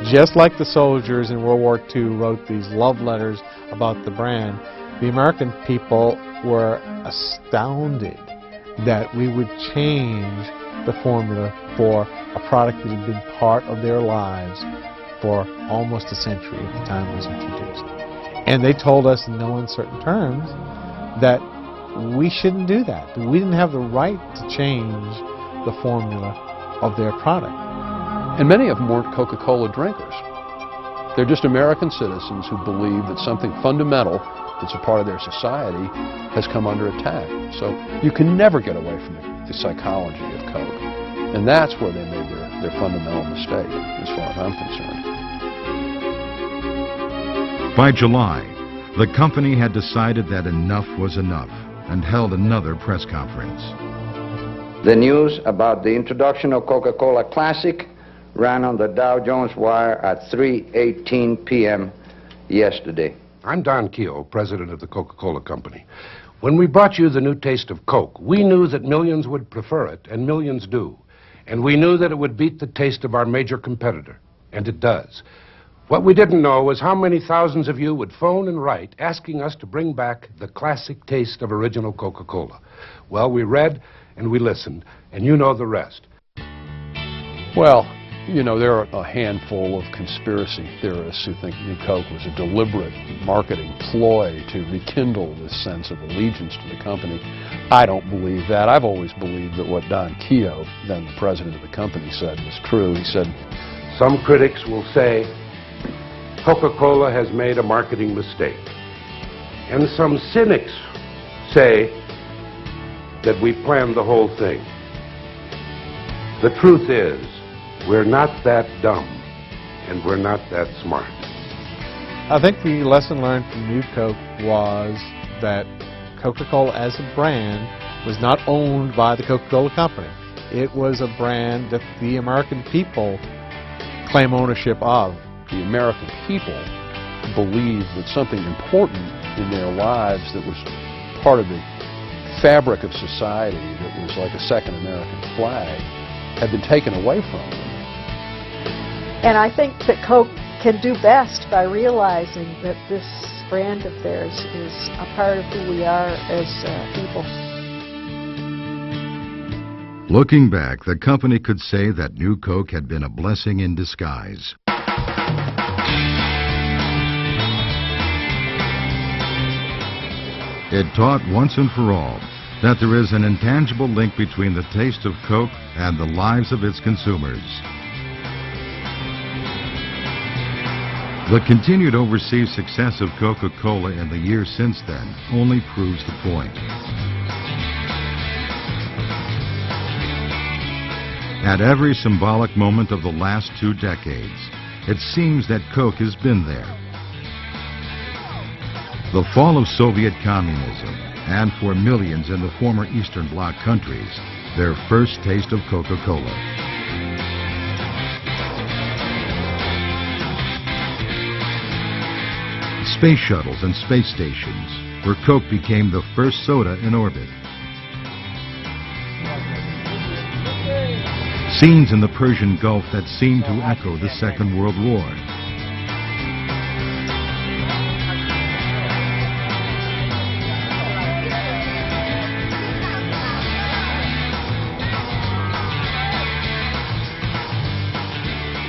Just like the soldiers in World War II wrote these love letters about the brand, the American people were astounded that we would change the formula for a product that had been part of their lives for almost a century at the time it was introduced. And they told us in no uncertain terms that we shouldn't do that, that we didn't have the right to change the formula of their product. And many of them weren't Coca-Cola drinkers. They're just American citizens who believe that something fundamental that's a part of their society has come under attack. So you can never get away from the psychology of Coke. And that's where they made their fundamental mistake, as far as I'm concerned. By July, the company had decided that enough was enough and held another press conference. The news about the introduction of Coca-Cola Classic ran on the Dow Jones Wire at 3:18 p.m. yesterday. I'm Don Keogh, president of the Coca-Cola Company. When we brought you the new taste of Coke, we knew that millions would prefer it, and millions do. And we knew that it would beat the taste of our major competitor, and it does. What we didn't know was how many thousands of you would phone and write asking us to bring back the classic taste of original Coca-Cola. Well, we read and we listened, and you know the rest. Well, you know, there are a handful of conspiracy theorists who think New Coke was a deliberate marketing ploy to rekindle this sense of allegiance to the company. I don't believe that. I've always believed that what Don Keogh, then the president of the company, said was true. He said, Some critics will say Coca-Cola has made a marketing mistake. And some cynics say that we planned the whole thing. The truth is, we're not that dumb, and we're not that smart. I think the lesson learned from New Coke was that Coca-Cola as a brand was not owned by the Coca-Cola Company. It was a brand that the American people claim ownership of. The American people believed that something important in their lives that was part of the fabric of society, that was like a second American flag, had been taken away from them. And I think that Coke can do best by realizing that this brand of theirs is a part of who we are as people. Looking back, the company could say that New Coke had been a blessing in disguise. It taught once and for all that there is an intangible link between the taste of Coke and the lives of its consumers. The continued overseas success of Coca-Cola in the years since then only proves the point. At every symbolic moment of the last 2 decades, it seems that Coke has been there. The fall of Soviet communism, and for millions in the former Eastern Bloc countries, their first taste of Coca-Cola. Space shuttles and space stations, where Coke became the first soda in orbit. Scenes in the Persian Gulf that seemed to echo the Second World War.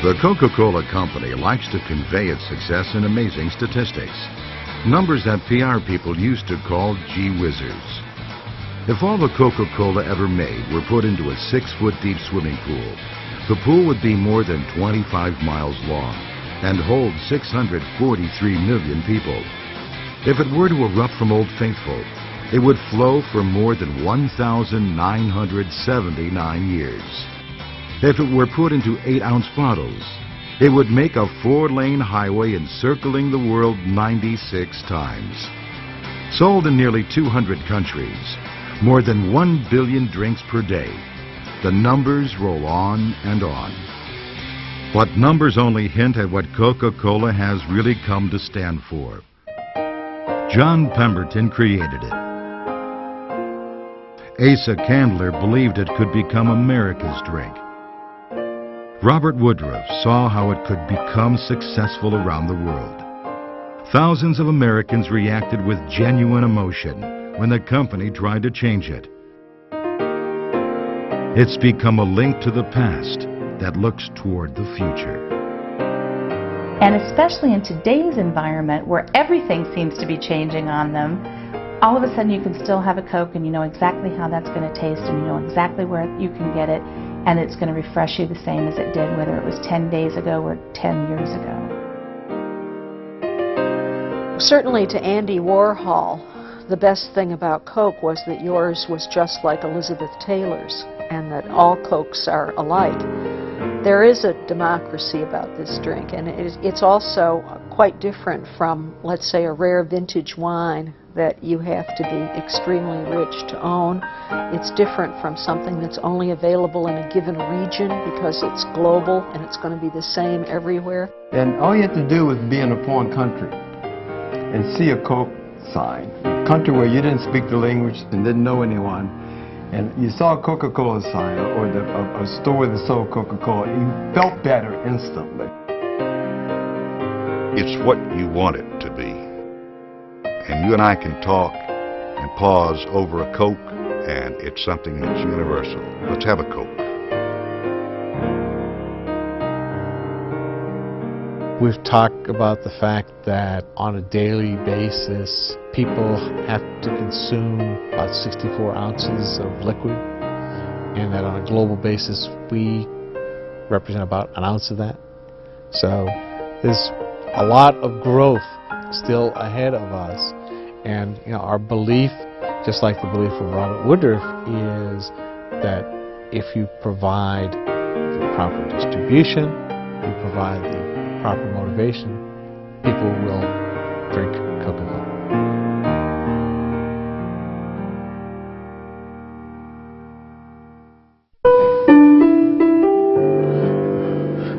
The Coca-Cola Company likes to convey its success in amazing statistics. Numbers that PR people used to call gee whizzers. If all the Coca-Cola ever made were put into a 6-foot deep swimming pool, the pool would be more than 25 miles long and hold 643 million people. If it were to erupt from Old Faithful, it would flow for more than 1,979 years. If it were put into 8-ounce bottles, it would make a 4-lane highway encircling the world 96 times. Sold in nearly 200 countries, more than 1 billion drinks per day. The numbers roll on and on. But numbers only hint at what Coca-Cola has really come to stand for. John Pemberton created it. Asa Candler believed it could become America's drink. Robert Woodruff saw how it could become successful around the world. Thousands of Americans reacted with genuine emotion when the company tried to change it. It's become a link to the past that looks toward the future. And especially in today's environment where everything seems to be changing on them, all of a sudden you can still have a Coke and you know exactly how that's going to taste and you know exactly where you can get it, and it's going to refresh you the same as it did whether it was 10 days ago or 10 years ago. Certainly to Andy Warhol, the best thing about Coke was that yours was just like Elizabeth Taylor's and that all Cokes are alike. There is a democracy about this drink, and it's also quite different from, let's say, a rare vintage wine that you have to be extremely rich to own. It's different from something that's only available in a given region because it's global and it's going to be the same everywhere. And all you have to do is be in a foreign country and see a Coke sign, a country where you didn't speak the language and didn't know anyone, and you saw a Coca-Cola sign or a store that sold Coca-Cola, you felt better instantly. It's what you want it to be. And you and I can talk and pause over a Coke, and it's something that's universal. Let's have a Coke. We've talked about the fact that on a daily basis, people have to consume about 64 ounces of liquid, and that on a global basis, we represent about an ounce of that. So there's a lot of growth still ahead of us, and you know, our belief, just like the belief of Robert Woodruff, is that if you provide the proper distribution, you provide the proper motivation, people will drink Coca-Cola.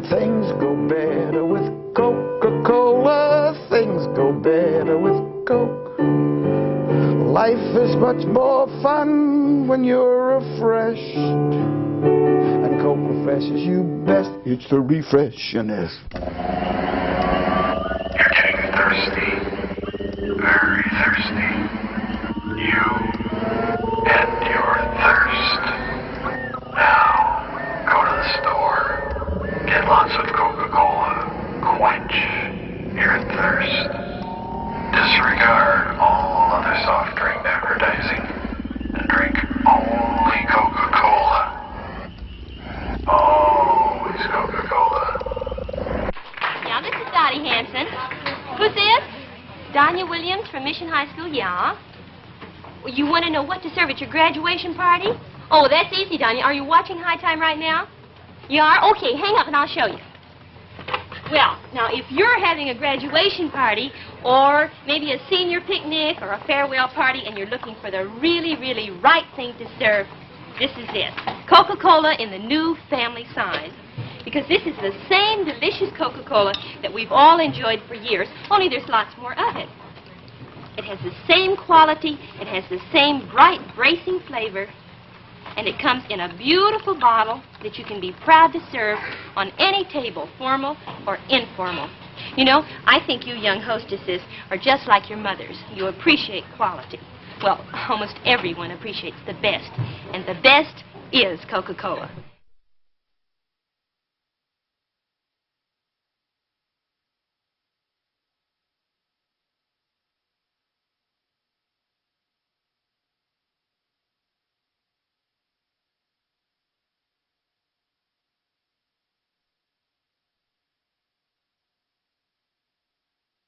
Things go better with Coca-Cola. Things go better with Coke. Life is much more fun when you're refreshed. And Coke refreshes you best. It's the refreshiness. You're getting thirsty. Very thirsty. You and your thirst. Now, go to the store. Get lots of Coca-Cola. Quench your thirst. Disregard all other soft drink advertising and drink only Coca-Cola. Always Coca-Cola. Yeah, this is Dottie Hanson. Who's this? Donya Williams from Mission High School, yeah. You want to know what to serve at your graduation party? Oh, that's easy, Donya. Are you watching High Time right now? You are? Okay, hang up and I'll show you. Well, now, if you're having a graduation party or maybe a senior picnic or a farewell party and you're looking for the really, really right thing to serve, this is it. Coca-Cola in the new family size. Because this is the same delicious Coca-Cola that we've all enjoyed for years, only there's lots more of it. It has the same quality, it has the same bright, bracing flavor, and it comes in a beautiful bottle that you can be proud to serve on any table, formal or informal. You know, I think you young hostesses are just like your mothers. You appreciate quality. Well, almost everyone appreciates the best, and the best is Coca-Cola.